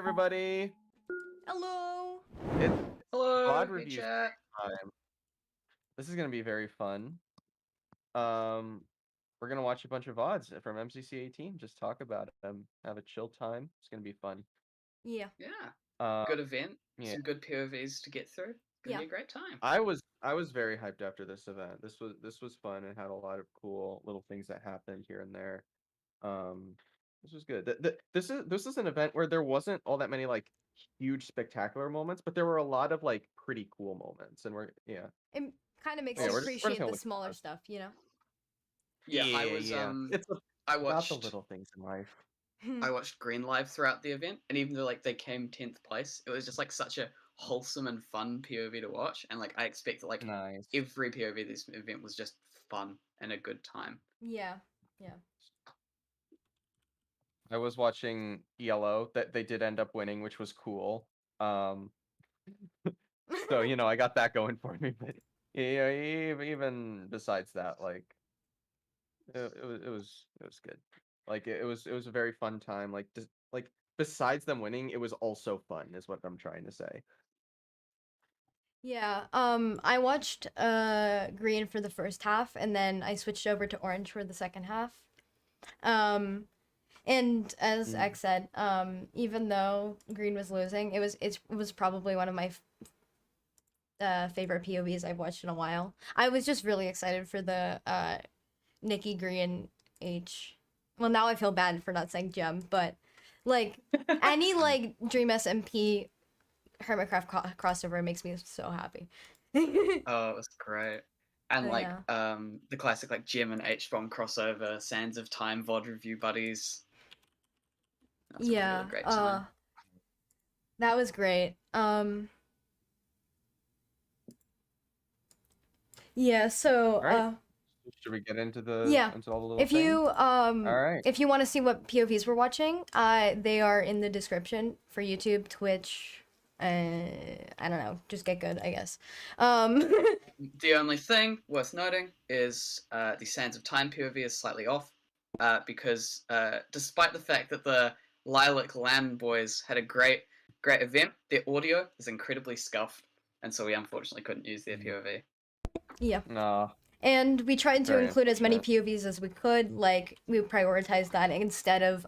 everybody. Hello. It's Hello, VOD hey review chat. time. This is gonna be very fun. We're gonna watch a bunch of VODs from MCC 18. Just talk about them. Have a chill time. It's gonna be fun. Yeah. Yeah, good event. Yeah. Some good POVs to get through. Gonna be a great time. I was very hyped after this event. This was fun and had a lot of cool little things that happened here and there. This was good. This is an event where there wasn't all that many like huge spectacular moments, but there were a lot of like pretty cool moments, and It kind of makes Yeah, you we're just appreciate gonna the look smaller at stuff, you know. Yeah, I was It's I about the watched little things in life. I watched Green Live throughout the event, and even though like they came 10th place, it was just like such a wholesome and fun POV to watch, and like I expect that like Nice. every POV this event was just fun and a good time. Yeah. I was watching ELO that they did end up winning, which was cool. So you know, I got that going for me. But yeah, even besides that, like it was good. Like it was a very fun time. Like besides them winning, it was also fun, is what I'm trying to say. Yeah. I watched green for the first half, and then I switched over to orange for the second half. And as X said, even though green was losing, it was probably one of my favorite POVs I've watched in a while. I was just really excited for the Nikki Green H. Well, now I feel bad for not saying Gem, but like any like Dream SMP Hermitcraft crossover makes me so happy. Oh, it was great. And like Yeah. the classic like Gem and H-Bomb crossover, Sands of Time VOD review buddies. That's a really great time. That was great. Yeah, so right. Should we get into the into all the little if you things? All right. if you want to see what POVs we're watching, they are in the description for YouTube, Twitch. I don't know, just get good, I guess. The only thing worth noting is the Sands of Time POV is slightly off because despite the fact that the Lilac Land boys had a great event, their audio is incredibly scuffed, and so we unfortunately couldn't use their POV. Yeah. No. And we tried to include as many POVs as we could. Like we prioritized that instead of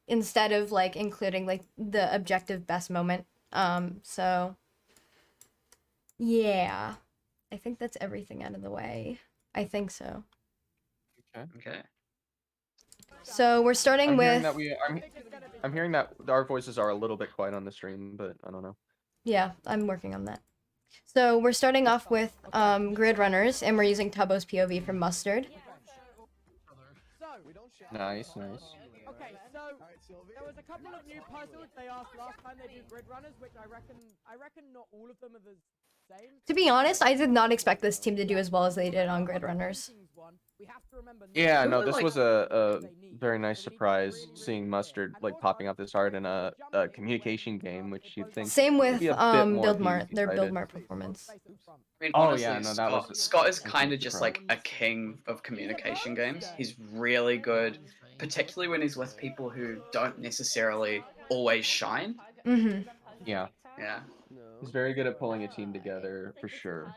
instead of like including like the objective best moment. So yeah, I think that's everything out of the way. I think so. Okay. So we're starting with. I'm hearing that our voices are a little bit quiet on the stream, but I don't know. Yeah, I'm working on that. So we're starting off with grid runners, and we're using Tubbo's POV from Mustard. Nice. Okay, so there was a couple of new puzzles they asked last time they do grid runners, which I reckon not all of them are the same. To be honest, I did not expect this team to do as well as they did on grid runners. Yeah, no, this was a very nice surprise seeing Mustard like popping up this hard in a communication game, which you'd think. Same with Build Mart, their Build Mart performance. I mean, honestly, Scott is kind of just like a king of communication games. He's really good, particularly when he's with people who don't necessarily always shine. Yeah. Yeah. He's very good at pulling a team together, for sure.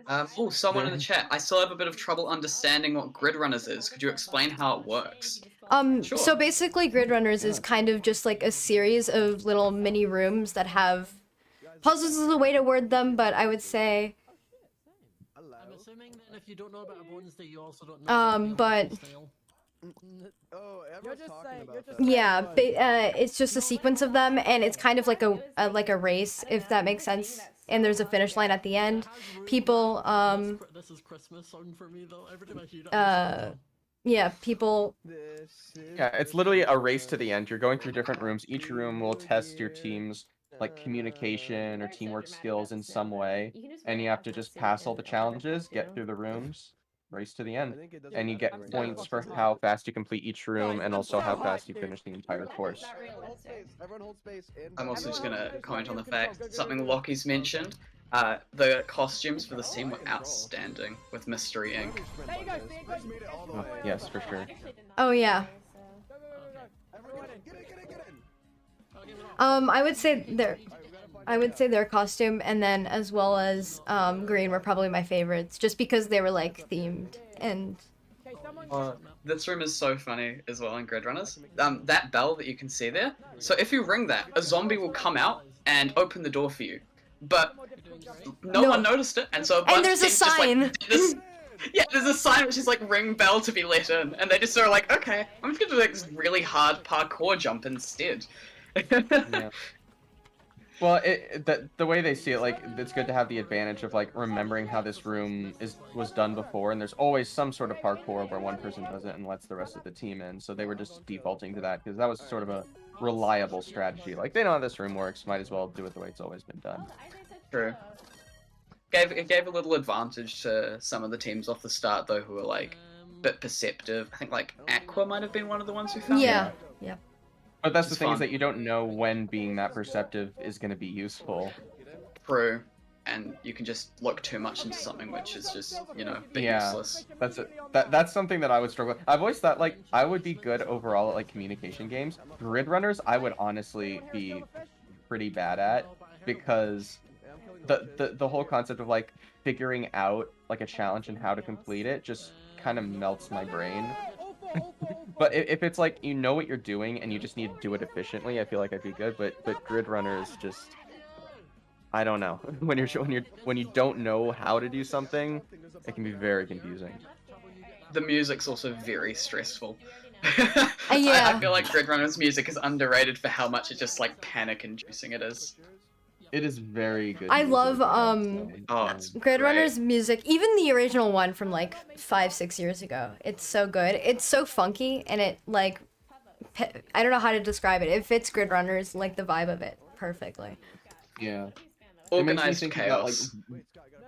Oh, someone in the chat. I still have a bit of trouble understanding what grid runners is. Could you explain how it works? Sure. So basically grid runners is kind of just like a series of little mini rooms that have puzzles is a way to word them, but I would say I'm assuming that if you don't know about a bonus day, you also don't know but yeah, it's just a sequence of them, and it's kind of like a race, if that makes sense. And there's a finish line at the end. People This is Christmas song for me though. Every time I hear it, yeah, people. Yeah, it's literally a race to the end. You're going through different rooms. Each room will test your team's like communication or teamwork skills in some way, and you have to just pass all the challenges, get through the rooms, race to the end, and you get points for how fast you complete each room and also how fast you finish the entire course. I'm also just gonna comment on the fact something Lockie's mentioned. The costumes for this team were outstanding with Mystery Ink. There you go, see, it goes. Oh, yes, for sure. Oh yeah. I would say their costume and then as well as green were probably my favorites, just because they were like themed and. This room is so funny as well in Grid Runners. That bell that you can see there. So if you ring that, a zombie will come out and open the door for you. But no one noticed it, and so a bunch and there's a sign. Yeah, there's a sign which is like ring bell to be let in, and they just sort of like, okay, I'm just gonna do like this really hard parkour jump instead. Yeah. Well, the way they see it, like, it's good to have the advantage of like remembering how this room was done before, and there's always some sort of parkour where one person does it and lets the rest of the team in. So they were just defaulting to that because that was sort of a reliable strategy. Like, they know how this room works, might as well do it the way it's always been done. True. It gave a little advantage to some of the teams off the start though, who were like a bit perceptive. I think like Aqua might have been one of the ones who found Yeah. it. Yeah. But that's the It's thing, fun. is that you don't know when being that perceptive is going to be useful. True. And you can just look too much into something which is just, you know, a bit Yeah. useless. That's something that I would struggle with. I've always thought, like, I would be good overall at, like, communication games. Grid Runners, I would honestly be pretty bad at, because the whole concept of, like, figuring out, like, a challenge and how to complete it just kind of melts my brain. But if it's like, you know what you're doing and you just need to do it efficiently, I feel like I'd be good. But Grid Runners just, I don't know. When you don't know how to do something, it can be very confusing. The music's also very stressful. Yeah. I feel like Grid Runners music is underrated for how much it just like panic-inducing it is. It is very good. I music, love it's Grid great. Runners music, even the original one from like 5-6 years ago. It's so good. It's so funky, and it like, I don't know how to describe it. It fits Grid Runners, like the vibe of it, perfectly. Yeah. Organized chaos.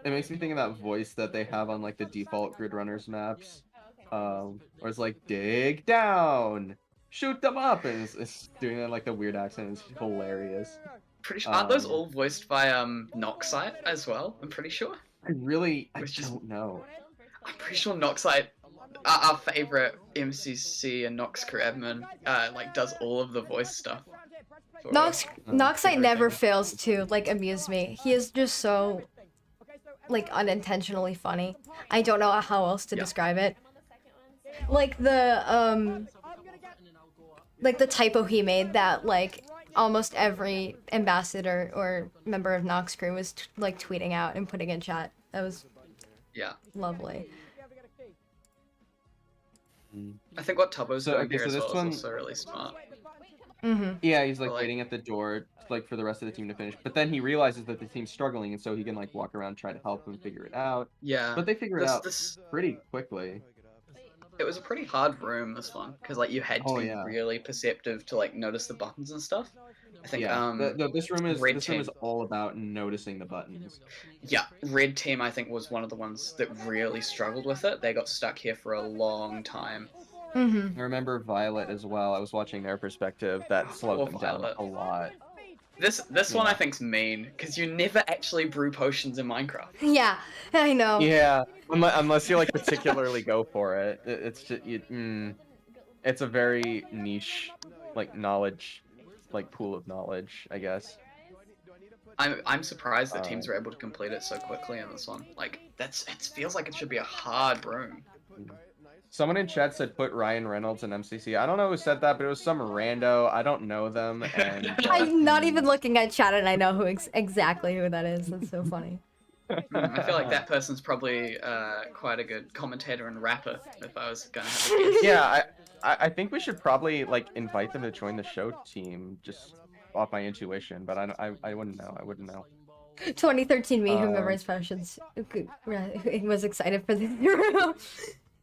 It makes me think of that voice that they have on like the default Grid Runners maps, where it's like, dig down, shoot them up, and it's doing that like the weird accent. It's hilarious. Pretty sure, aren't those all voiced by Noxite as well? I'm pretty sure. I don't know. I'm pretty sure Noxite, our favorite MCC and Nox admin, like does all of the voice stuff. Noxite never fails to like amuse me. He is just so like unintentionally funny. I don't know how else to describe it. Like the typo he made that like almost every ambassador or member of Nox crew was like tweeting out and putting in chat. That was lovely. I think what Tubbo's doing here so as this well one... is also really smart. Yeah, he's like waiting at the door like for the rest of the team to finish, but then he realizes that the team's struggling, and so he can like walk around, try to help them figure it out. Yeah, but they figure it out pretty quickly. It was a pretty hard room, this one, because like you had to be really perceptive to like notice the buttons and stuff. I think this room is all about noticing the buttons. Yeah, Red Team I think was one of the ones that really struggled with it. They got stuck here for a long time. I remember Violet as well. I was watching their perspective. That slowed them down a lot. This one I think's mean, because you never actually brew potions in Minecraft. Yeah, I know. Yeah, unless you like particularly go for it. It's just it's a very niche like knowledge, like pool of knowledge, I guess. I'm surprised that teams were able to complete it so quickly in this one. Like it feels like it should be a hard room. Someone in chat said put Ryan Reynolds in MCC. I don't know who said that, but it was some rando. I don't know them, and I'm not even looking at chat, and I know who exactly who that is. That's so funny. I feel like that person's probably quite a good commentator and rapper. If I was gonna have a guess. Yeah, I think we should probably like invite them to join the show team, just off my intuition. But I wouldn't know. I wouldn't know. 2013 me who memorized potions was excited for this.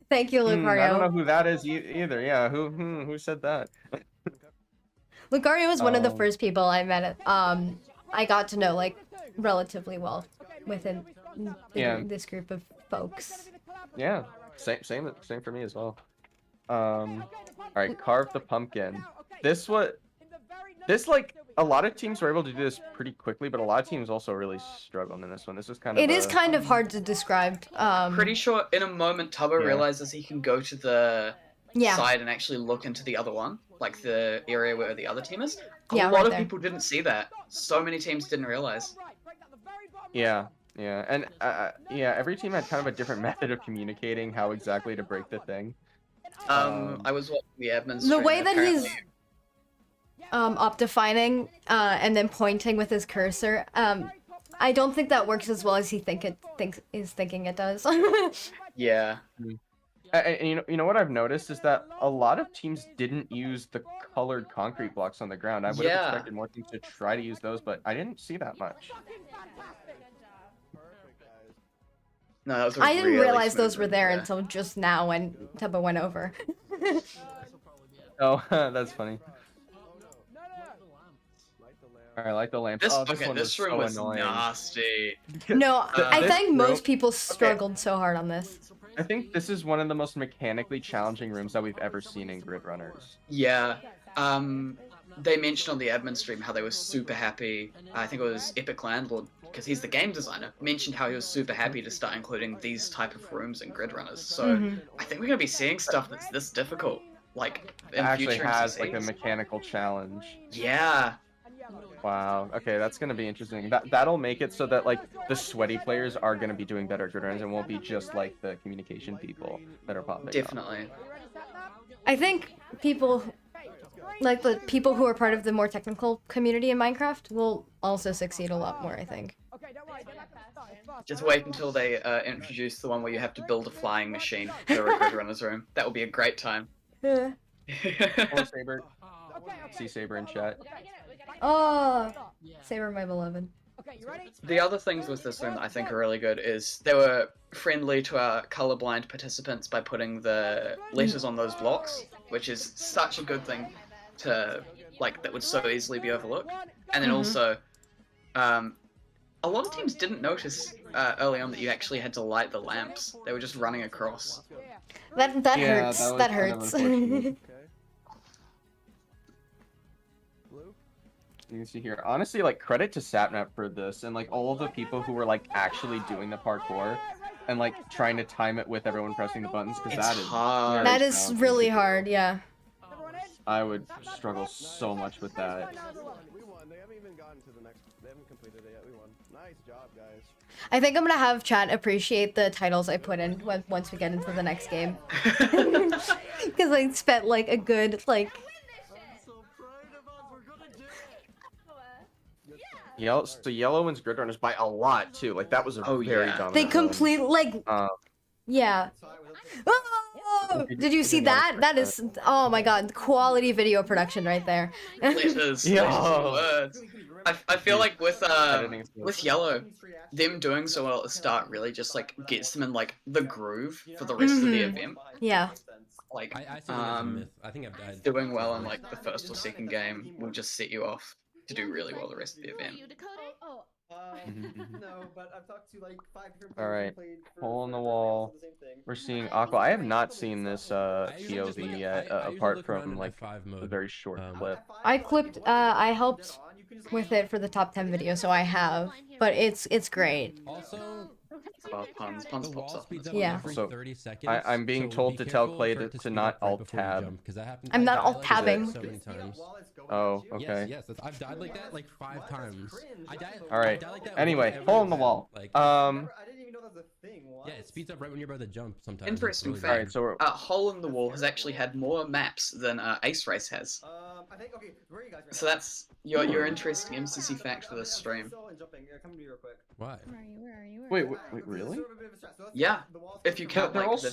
Thank you, Lucario. I don't know who that is either. Yeah, who said that? Lucario was one of the first people I met. I got to know like relatively well within this group of folks. Yeah, same for me as well. All right, carve the pumpkin. This This, like, a lot of teams were able to do this pretty quickly, but a lot of teams also really struggled in this one. This is kind of It is kind of hard to describe. Pretty sure in a moment Tubbo Yeah. realizes he can go to the Yeah. side and actually look into the other one, like the area where the other team is. A Yeah, lot right of there. people didn't see that. So many teams didn't realize. Yeah, yeah, and yeah, every team had kind of a different method of communicating how exactly to break the thing. I was watching the admin The stream, way and that he's apparently- up-defining and then pointing with his cursor, I don't think that works as well as he is thinking it does. Yeah. And you know what I've noticed is that a lot of teams didn't use the colored concrete blocks on the ground. I would have Yeah. expected more teams to try to use those, but I didn't see that much. No, that was a I didn't really realize smooth those were move there until just now when Tubbo went over. Oh, that's funny. I like the lamps. This, Oh, okay, one this was room so was annoying. nasty. No, I This think room- most people struggled so hard on this. I think this is one of the most mechanically challenging rooms that we've ever seen in Grid Runners. Yeah. They mentioned on the admin stream how they were super happy. I think it was Epic Landlord, because he's the game designer, mentioned how he was super happy to start including these type of rooms in Grid Runners. So Mhm. I think we're gonna be seeing stuff that's this difficult, like It in actually future has like a MCCs. mechanical challenge. Yeah. Wow. Okay, that's gonna be interesting. That'll make it so that like the sweaty players are gonna be doing better at Grid Runners and won't be just like the communication people that are popping up. Definitely. I think people, like the people who are part of the more technical community in Minecraft, will also succeed a lot more, I think. Just wait until they introduce the one where you have to build a flying machine for a Grid Runners room. That will be a great time. Hello, Saber. See Saber in chat. Oh, Saber, my beloved. The other things with this room that I think are really good is they were friendly to our colorblind participants by putting the letters on those blocks, which is such a good thing to, like, that would so easily be overlooked. And then also, a lot of teams didn't notice early on that you actually had to light the lamps. They were just running across. That Yeah, hurts. that That was kind of hurts. unfortunate. You can see here. Honestly, like, credit to Sapnap for this and like all of the people who were like actually doing the parkour and like trying to time it with everyone pressing the buttons because It's that is hard. very That is challenging. really hard, yeah. I would struggle so much with that. We won. They haven't even gotten to the next. They haven't completed it yet. We won. Nice job, guys. I think I'm gonna have chat appreciate the titles I put in once we get into the next game. Because I spent like a good, like, So Yellow wins Grid Runners by a lot too. Like that was a Oh, very yeah. dominant. they win. complete, like, yeah. Oh, did you see that? That is, oh my god, quality video production right there. Letters. Yeah. Words. I feel like with Editing is with Yellow, them doing so well at the start really just like gets them in like the groove for the rest of the event. Yeah. Like I see that as a myth. I think I've died. doing well in like the first or second game will just set you off to do really well the rest of the event. No, but I've talked to like 5 different All right. played for Hole in the forever, wall. it's the same thing. We're seeing Aqua. I have not seen this I usually just POV look- yet, I usually apart look around from in like F5 a mode. very short clip. I clipped, I helped with it for the top 10 video, so I have, but it's great. Also, Well, Punz the pops wall up. speeds up Yeah. every So, 30 seconds. I'm being so told be to tell careful Clay for it to speed not up right alt before you tab. jump, 'cause that happened- I'm I not died alt like that tabbing. so many times. Oh, Yes, okay. yes, I've died like that like 5 times. I died. All right. I died like that Anyway, every hole in the time. wall. Like, I didn't even know that was a thing. What? yeah, it speeds up right when you're about to jump. Sometimes. Interesting It's fact. All right, so we're, Hole in the Wall has actually had more maps than Ace Race has. I think okay. Where are you guys? Right So that's your interesting MCC fact for this stream. Jumping. Come to me real quick. Why? wait, really? Yeah, if you count They're like all this.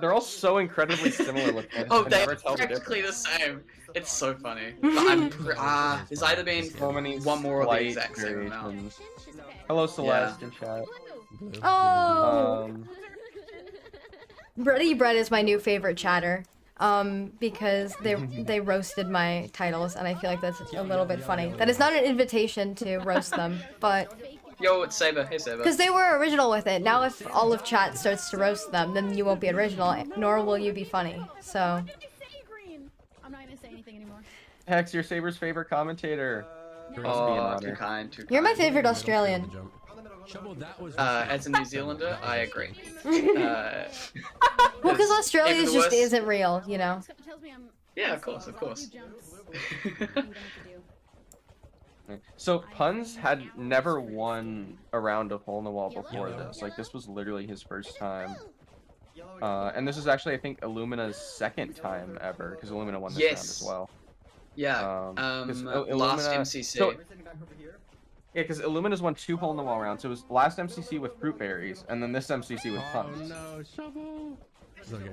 they're all so incredibly similar looking. Oh, I they're never tell the practically the difference. same. It's so funny. But I'm there's either been So many one more of the slight exact same amount. variations. Hello, Celeste in chat. Blue. Oh! Um, Bready Bread is my new favorite chatter. Because they roasted my titles, and I feel like that's a little bit funny. That is not an invitation to roast them, but Yo, it's Saber. Hey, Saber. because they were original with it. Now if all of chat starts to roast them, then you won't be original, nor will you be funny. So I'm not gonna say anything anymore. Hex, you're Saber's favorite commentator. Must be an Oh, honor. too kind, too kind. You're my favorite Middle, Australian. jump. Shovel, that was As a New Zealander, I agree. Well, because Australia even just worse- isn't real, you know. Yeah, of course, of course. So Punz had never won a round of hole in the wall before this. Like this was literally his first time. And this is actually, I think, Illumina's second time ever, because Illumina won this round as well. Yeah. 'cause Last Illumina- MCC. so- Yeah, because Illumina's won 2 hole in the wall rounds. So it was last MCC with fruit berries, and then this MCC with Oh Punz. no, shovel. It's okay.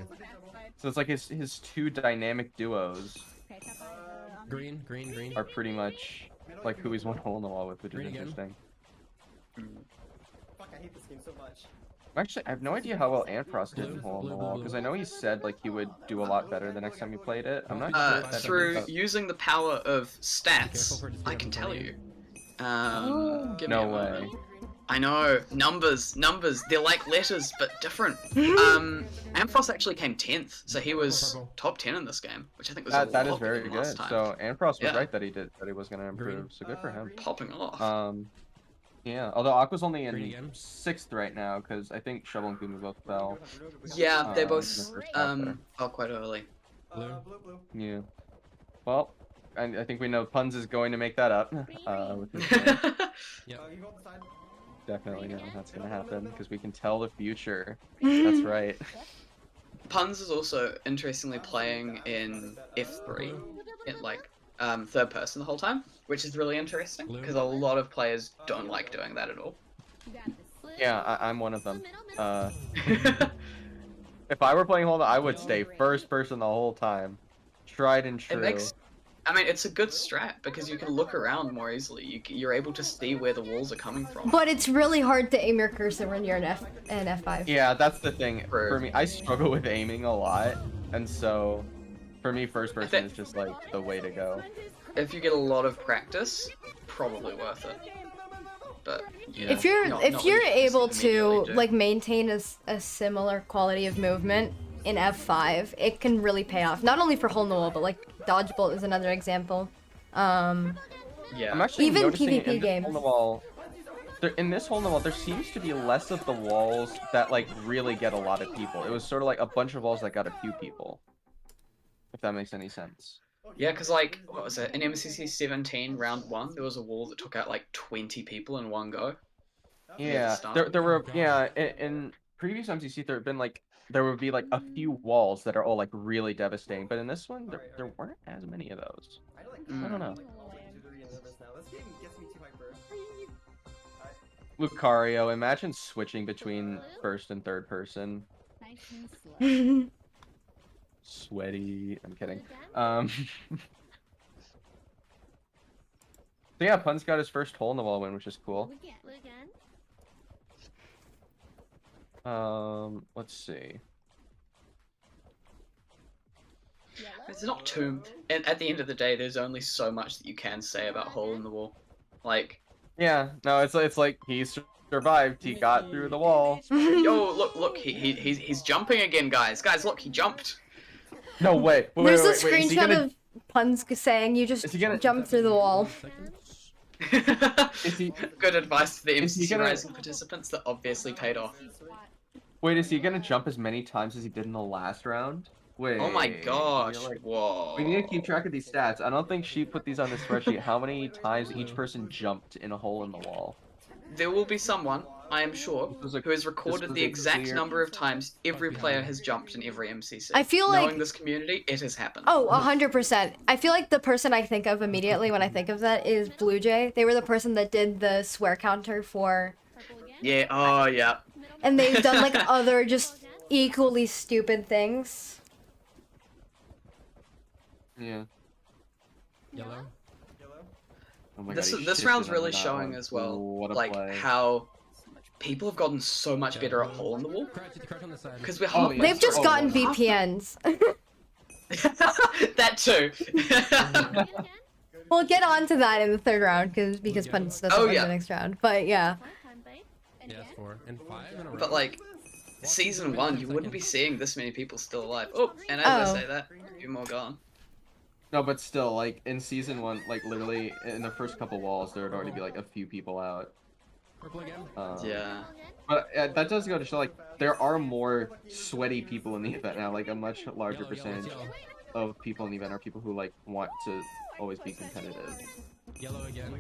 So it's like his 2 dynamic duos Green, green, green. are pretty much like who he's won hole in the wall with, which is Green again. interesting. Fuck, I hate this game so much. Actually, I have no idea how well Antfrost did in Blue, hole in the blue, wall, blue, because blue. I know he said like he would do a lot better the next time he played it. I'm not sure if that Through is- using the power of careful stats, for I can tell green. you. Give me No a moment. way. I know, numbers, they're like letters, but different. Ampharos actually came 10th, so he was Purple. top 10 in this game, which I think was That a is lot better very than good. last time. So Antfrost was Yeah. right that he was gonna improve. Green. So good for him. Popping off. Yeah. Although Aqua's only Green in again. 6th right now, because I think Shovel and Gloomy both fell. Yeah, they in both the first half there. fell quite early. Blue. Yeah. Well, I think we know Punz is going to make that up. With his game. Definitely know that's gonna happen because we can tell the future. That's right. Punz is also interestingly playing in F3, in like third person the whole time, which is really interesting because a lot of players don't like doing that at all. Yeah, I'm one of them. If I were playing Hold On, I would stay first person the whole time. Tried and true. It makes, I mean, it's a good strat because you can look around more easily. You're able to see where the walls are coming from. But it's really hard to aim your cursor when you're in F5. Yeah, that's the thing. True. For me, I struggle with aiming a lot, and so for me, first person is just like the way to go. If you get a lot of practice, probably worth it. But yeah, If you're not if what you're you able to immediately do. like maintain a similar quality of movement in F5, it can really pay off. Not only for hole in the wall, but like Dodgebolt is another example. Yeah. I'm actually Even noticing PvP in this games. hole in the wall, in this hole in the wall, there seems to be less of the walls that like really get a lot of people. It was sort of like a bunch of walls that got a few people. If that makes any sense. Yeah, because like, what was it? In MCC 17 round 1, there was a wall that took out like 20 people in one go. Yeah, start. there were in previous MCC there would be like a few walls that are all like really devastating, but in this one there weren't as many of those. I don't know. Lucario, imagine switching between first and third person. Sweaty. I'm kidding. So yeah, Punz got his first hole in the wall win, which is cool. Let's see. It's not too. And at the end of the day, there's only so much that you can say about hole in the wall. Like, Yeah, no, it's like he survived. He got through the wall. yo, look, he's jumping again, guys. Guys, look, he jumped. No way. Wait, There's wait, a wait, wait, is he screenshot gonna- of Punz saying you just Is he gonna- jump through the wall. Is he? Good advice to the Is he MCC gonna- Rising participants that obviously paid off. Wait, is he gonna jump as many times as he did in the last round? Wait. Oh my gosh! you're like- Whoa. We need to keep track of these stats. I don't think she put these on the spreadsheet. How many times each person jumped in a hole in the wall? There will be someone, I am sure, was a- who has this recorded was the a exact clear- number of times every player has jumped in every MCC. I feel Knowing like- this community, it has happened. Oh, 100%. I feel like the person I think of immediately when I think of that is Blue Jay. They were the person that did the swear counter for, Yeah. Oh yeah. and they've done like other just equally stupid things. Yeah. Yellow. Oh my This God, he this shifted round's on really that showing one. as well, What a like play. how people have gotten so much better at hole in the wall Crouch on the side. because we're Oh, half. yeah. They've just Oh, gotten wow. VPNs. That too. We'll get on to that in the third round because Punz doesn't Oh, win yeah. the next round. But yeah. Yes, 4 and 5 in a row. But like, season 1, you wouldn't be seeing this many people still alive. Oh, and as Oh. I say that, a few more gone. No, but still, like in season 1, like literally in the first couple walls, there would already be like a few people out. Purple again. Yeah. But that does go to show, like, there are more sweaty people in the event now. Like a much larger percentage of people in the event are people who like want to always be competitive. Yellow again.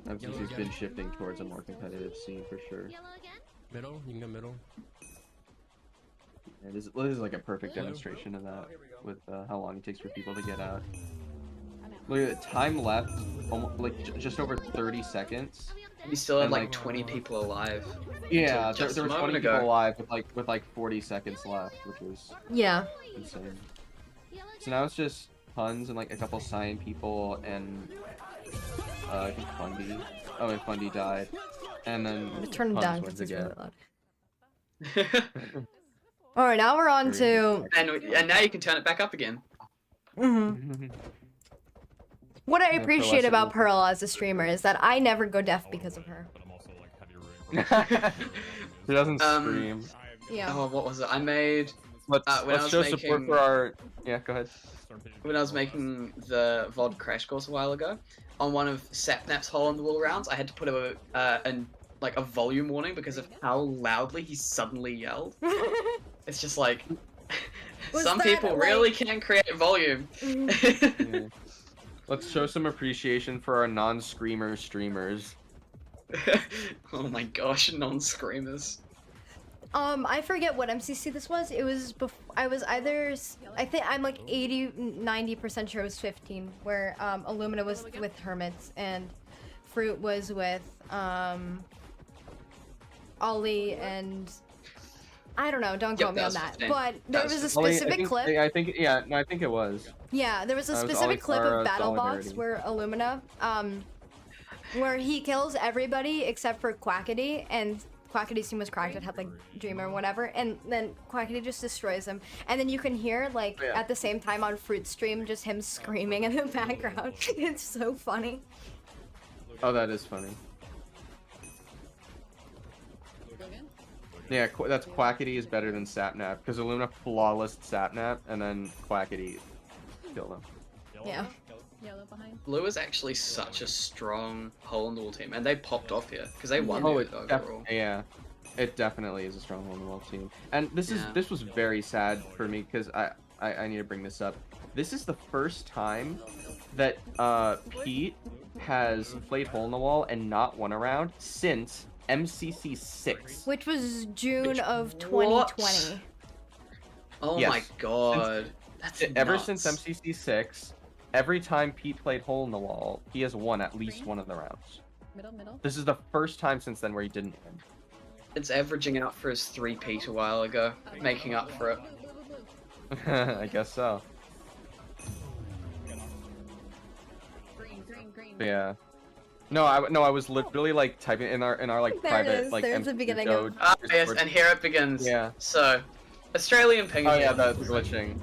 MCC's been shifting towards a more competitive scene for sure. Middle. You can go middle. Yeah, this is like a perfect demonstration of that with how long it takes for people to get out. Look at the time left, almost, like just over 30 seconds. We still have And, like like, 20 people alive. Yeah, Just there a was 20 moment people ago. alive with like 40 seconds left, which was Yeah. insane. So now it's just Punz and like a couple Cyan people and I think Fundy. Oh, and Fundy died. And then I'm turning Punz down wins because it's again. really loud. Alright, now we're on to... and now you can turn it back up again. What I Yeah, appreciate Pearlescent about Moon. Pearl as a streamer is that I never go deaf because of her. She doesn't Um, scream. Yeah. Oh, what was it? I made Let's, when I let's was show support making- for our... Yeah, go ahead. when I was making the VOD crash course a while ago. On one of Sapnap's hole in the wall rounds, I had to put a volume warning because of how loudly he suddenly yelled. It's just like Was some that, people like- really can create volume. Yeah. Let's show some appreciation for our non-screamer streamers. Oh my gosh, non-screamers. I forget what MCC this was. It was I was either... I think I'm like 90% sure it was 15, where Illumina was with Hermits and Fruit was with Ollie and... I don't know, don't Yep, quote me that on was that. 15. But there That was was a Ollie, specific clip. I think it was. Yeah, there was a That was specific always clip our, of Battle Box solidarity. where Illumina, where he kills everybody except for Quackity, and Quackity's team was cracked, it had like Dreamer or whatever, and then Quackity just destroys him. And then you can hear, like, Yeah. at the same time on Fruit's stream, just him screaming in the background. It's so funny. Oh, that is funny. Yeah, that's Quackity is better than Sapnap, because Illumina flawless Sapnap, and then Quackity killed him. Yeah. Yellow behind. Blue is actually such a strong hole in the wall team, and they popped off here because they won Oh, it overall. yeah, it definitely is a strong hole in the wall team. And this Yeah. was very sad for me because I need to bring this up. This is the first time that Pete has played hole in the wall and not won a round since MCC 6. Which was June of What? 2020. Oh Yes. my god. That's Ever nuts. since MCC 6, every time Pete played hole in the wall, he has won at least one of the rounds. Middle. This is the first time since then where he didn't win. It's averaging out for his 3-peat a while ago, making up for it. I guess so. Green. But yeah. No, I was literally like typing in our like There it private is, like there's the MCC beginning code. of- Ah, yes, Discord. and here it begins. Yeah. So, Australian ping. Oh yeah, that's glitching.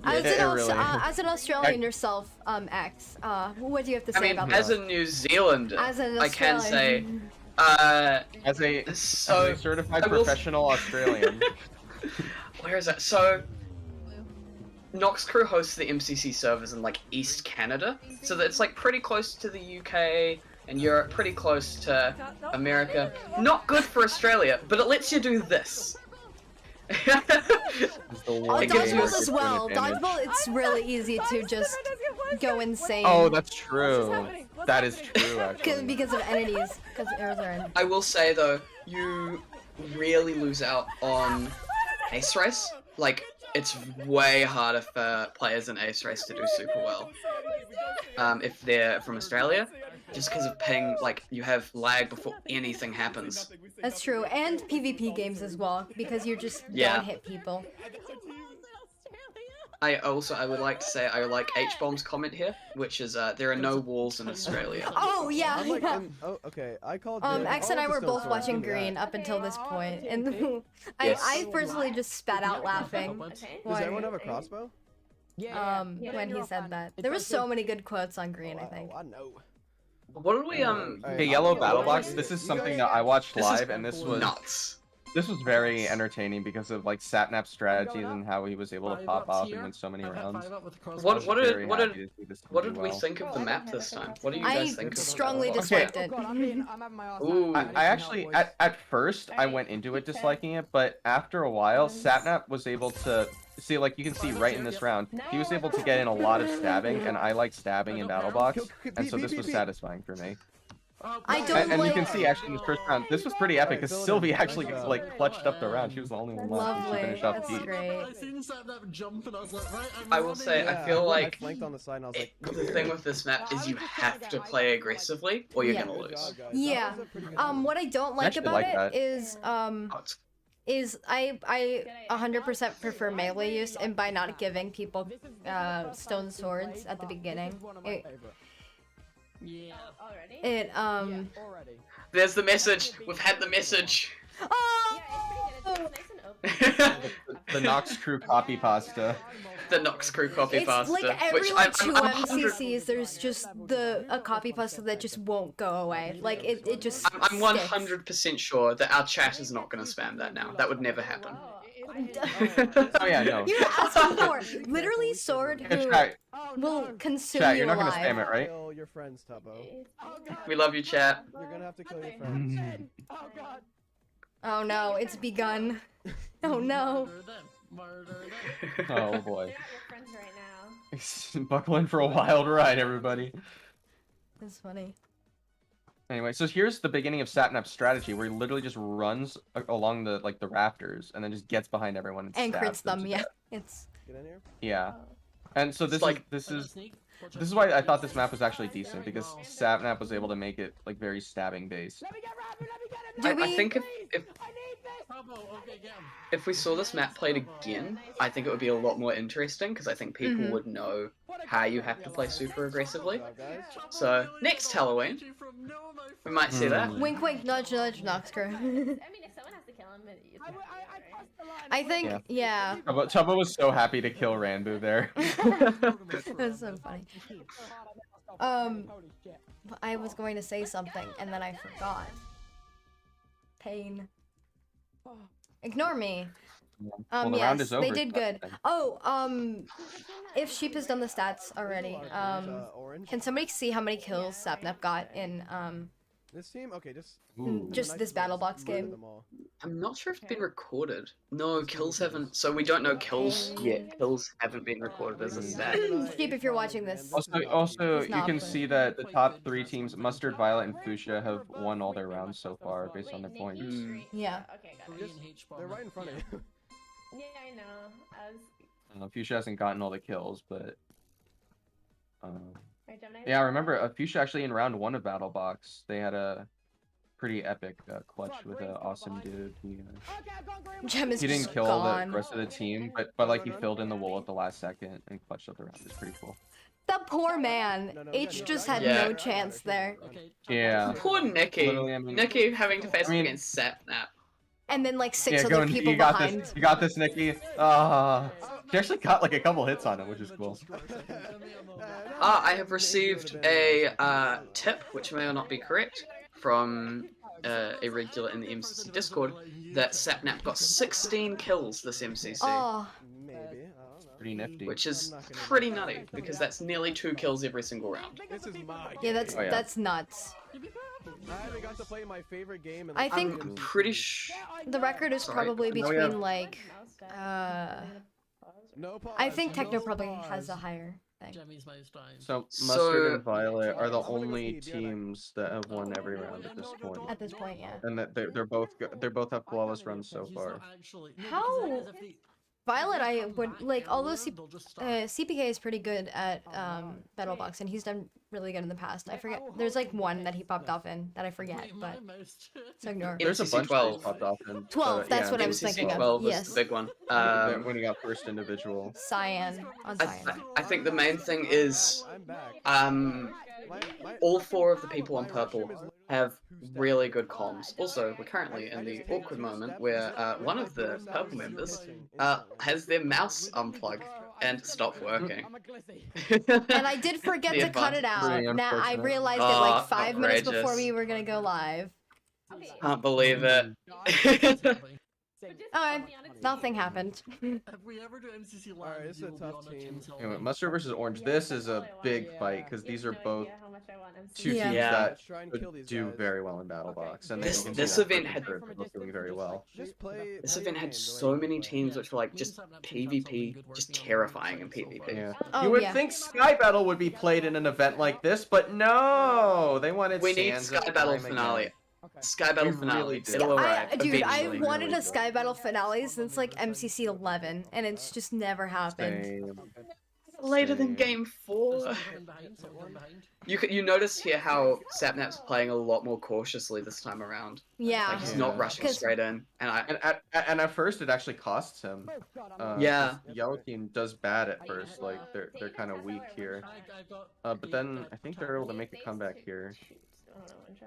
As, Yeah, an really. as an Australian yourself, X, what do you have to say I mean, about as that? a New Zealander, As an I can say, Australian. As a so certified I will- professional Australian. where is that? So, Nox Crew hosts the MCC servers in like East Canada, so that it's like pretty close to the UK and Europe, pretty close to America. Not good for Australia, but it lets you do this. It's the Oh, one game where Dodgebolt it's as an well. advantage. Dodgebolt, it's really easy to just go insane. Oh, that's true. That is true, actually. Because of entities, because arrows are in. I will say though, you really lose out on Ace Race. Like, it's way harder for players in Ace Race to do super well. If they're from Australia, just because of ping, like, you have lag before anything happens. That's true, and PvP games as well, because you just Yeah. don't hit people. I would like to say I like H-Bomb's comment here, which is there are no walls in Australia. Oh yeah, I'm like, yeah. oh, okay. I called. X and I were both watching Green up until this point, and Yes. I personally just spat out laughing. Does everyone have a crossbow? When he said that, there was so many good quotes on Green. I think. I know. What did we The yellow battle box. This is something that I watched This is live, and this was nuts. This was very entertaining because of like Sapnap's strategies and how he was able to pop off and win so many rounds. What Very what happy did to see this what do did we well. think of the map this time? What do you I guys think of it? strongly Okay. disliked Oh it. god, I'm having my ass Ooh. handed I to me actually now, boys. at first I went into it disliking it, but after a while Sapnap was able to see, like you can see right in this round, he was able to get in a lot of stabbing, and I like stabbing in Battle Box, and so this was satisfying for me. I don't And you like. can see actually in this first round, this was pretty epic because Sylvie actually like clutched up the round. She was the only one left, and she Lovely. finished off That's Pete. great. I seen Sapnap jump and I was like, right, I'm I will running. say, I feel like flanked on the side and I was like, the thing with this map is you have to play aggressively or you're Yeah. gonna good lose. job, guys. Yeah. That was a pretty good What I don't like actually about like it that. is Oh, it's- I 100% prefer melee use, and by not giving people stone swords at the beginning, Yeah. it Already. There's the message. We've had the message. Oh! The Nox crew copy pasta. The Nox crew copy It's pasta, like which every I'm, like two I'm 100 MCCs, there's just a copy pasta that just won't go away. Like it just. I'm sticks. 100% sure that our chat is not going to spam that now. That would never happen. Oh yeah, no. You're asking for literally sword Yeah, who chat, will consume chat, you you're not gonna alive. spam it, right? Kill your friends, Tubbo. We love you, chat. You're gonna have to kill your friends. Oh god. Oh no, it's begun. Oh no. Murder them. Oh boy. We're friends right now. Buckle in for a wild ride, everybody. That's funny. Anyway, so here's the beginning of Sapnap's strategy, where he literally just runs along the rafters and then just gets behind everyone and And stabs crits them, to yeah. death. It's Get in here. Yeah. And so this like- this is why I thought this map was actually decent, because Sapnap was able to make it like very stabbing based. Let me get Rabu, let me get him. Do I we- think if I need this. Tubbo, okay, get him. if we saw this map played again, I think it would be a lot more interesting because I think people Mhm. would know how you have to play super aggressively. Good job, guys. So next Halloween, we might see that. Wink wink nudge nudge Nox crew. I mean, if someone has to kill him, it's I crossed the line. I think yeah. Tubbo was so happy to kill Ranbu there. That's so funny. Holy shit. I was going to say something and then I forgot. Pain. Ignore me. Well, the round Yes, is over. they did good. Then. Oh, if Sheep has done the stats already, Orange. can somebody see how many kills Sapnap got in This team? Okay, just. Ooh. just nice this to battle box murder game? them all. I'm not sure if it's been recorded. No, kills haven't. So we don't know kills yet. Kills haven't been recorded as a stat. Sheep, if you're watching this. Also, It's you not, can but- see that the top 3 teams, Mustard, Violet, and Fuchsia, have won all their rounds so far based on their points. Yeah. Okay, got it. Just- They're right in front of you. Yeah, I know. I was. Fuchsia hasn't gotten all the kills, but Right, Gemini? yeah, I remember Fuchsia actually in round 1 of Battle Box, they had a pretty epic clutch with an awesome dude. Okay, I've gone green. Gem is He didn't just kill gone. the rest of the team, but like he filled in the wool at the last second and clutched up the round. It's pretty cool. The poor man. No, H just had Yeah. no chance there. Okay, Yeah. Poor Nikki. Literally, I mean- Nikki having to face I mean- against Sapnap. And then like 6 Yeah, other go people you got behind. this. You got this, Nikki. She actually got like a couple hits on him, which is cool. I have received a tip, which may or not be correct, from a regular in the MCC Discord, that Sapnap got 16 kills this MCC, Oh, Maybe. I don't know. Pretty nifty. which is pretty nutty, because that's nearly 2 kills every single round. This is my. yeah, that's Oh, yeah. that's nuts. I haven't got to play my favorite game. In I like think- I'm pretty sure. The record is Sorry. probably No, yeah. between like No pause. I think Techno no probably pause. has a higher thing. Jimmy's most time. So So- Mustard and Violet are the I'm gonna go only see, yeah, teams that have won every round at this point, At this point, yeah. and that they're both have flawless runs so He's far. not actually. No, How- because that is if they- Violet, I come would back like. and Although learn, they'll just stop. CPK is pretty good at Battle Box, and he's done really good in the past. I forget. There's like one that he popped off in that I forget, Wait, but my most- so ignore. There's a MCC bunch 12. that popped off in. 12, that's what I was MCC thinking of. 12 was Yes. the big one. When he got first individual. Cyan on Cyan. I think the main thing is I'm back. My all 4 of the people on purple have really good comms. Also, we're currently in the awkward moment where one of the purple members has their mouse unplugged and stopped working. I'm a glizzy. And I did forget The to cut it out. Pretty Now I unfortunate. realized it Oh, like 5 minutes before outrageous. we were gonna go live. Okay. Can't believe it. But just, Oh, I'll be honest with nothing you. happened. If we ever do MCC live, Alright, it's you a will be tough on a team. team cell Anyway, link. mustard versus orange. Yeah, This that's is all a I want. big Yeah. fight because You these have are no both idea how much I want MCC. two teams Yeah. that Let's try and would kill these do guys. very well in battle Okay, box, and This- you can this see that event pretty had- sure they're both doing very well. Just play. This play event your had game the way so you many play. teams which were like Me and just Sapnap team chat's all been PvP, good just working on terrifying in the website so far. PvP. Yeah. Oh, You would yeah. think Sky Battle would be played in an event like this, but no, they wanted We need Sans Sky at Battle time finale. again. Okay. Sky Battle We finale. really did. It'll arrive Dude, I eventually. wanted really a Sky Battle finale since like MCC 11, and it's just never happened. Same. Later than Same. game 4. Something behind, something behind. You notice here how Sapnap's playing a lot more cautiously this time around. Yeah. Like he's Yeah. not rushing 'Cause- straight in, and I And at first, it actually costs him. Oh, God, I'm Yeah. 'cause the yellow team does bad at first, like they're kind of weak here. I've got But then I think they're able to make a comeback here.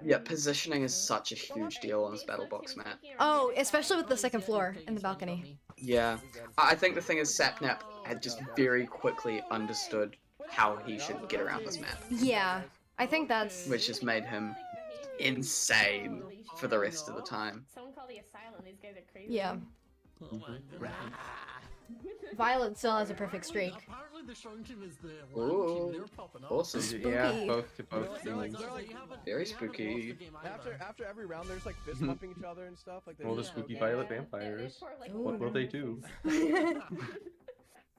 yeah, positioning is such a huge deal on this battle box map. Oh, especially with the second floor in the balcony. Yeah, I think the thing is Sapnap had just very quickly understood how he should get around this map, Yeah, I think that's. which has made him insane for the rest of the time. Someone call the asylum. These guys are crazy. Yeah. Oh my goodness. Violet still has a perfect streak. Apparently the strong team is the Ooh, land team. They're popping up. awesome. Yeah, Spooky. both They're teams. like- Very they haven't spooky. lost the game either. After every round, there's like fist bumping each other and stuff. Like Well, the they're spooky okay. violet vampires. What will they do?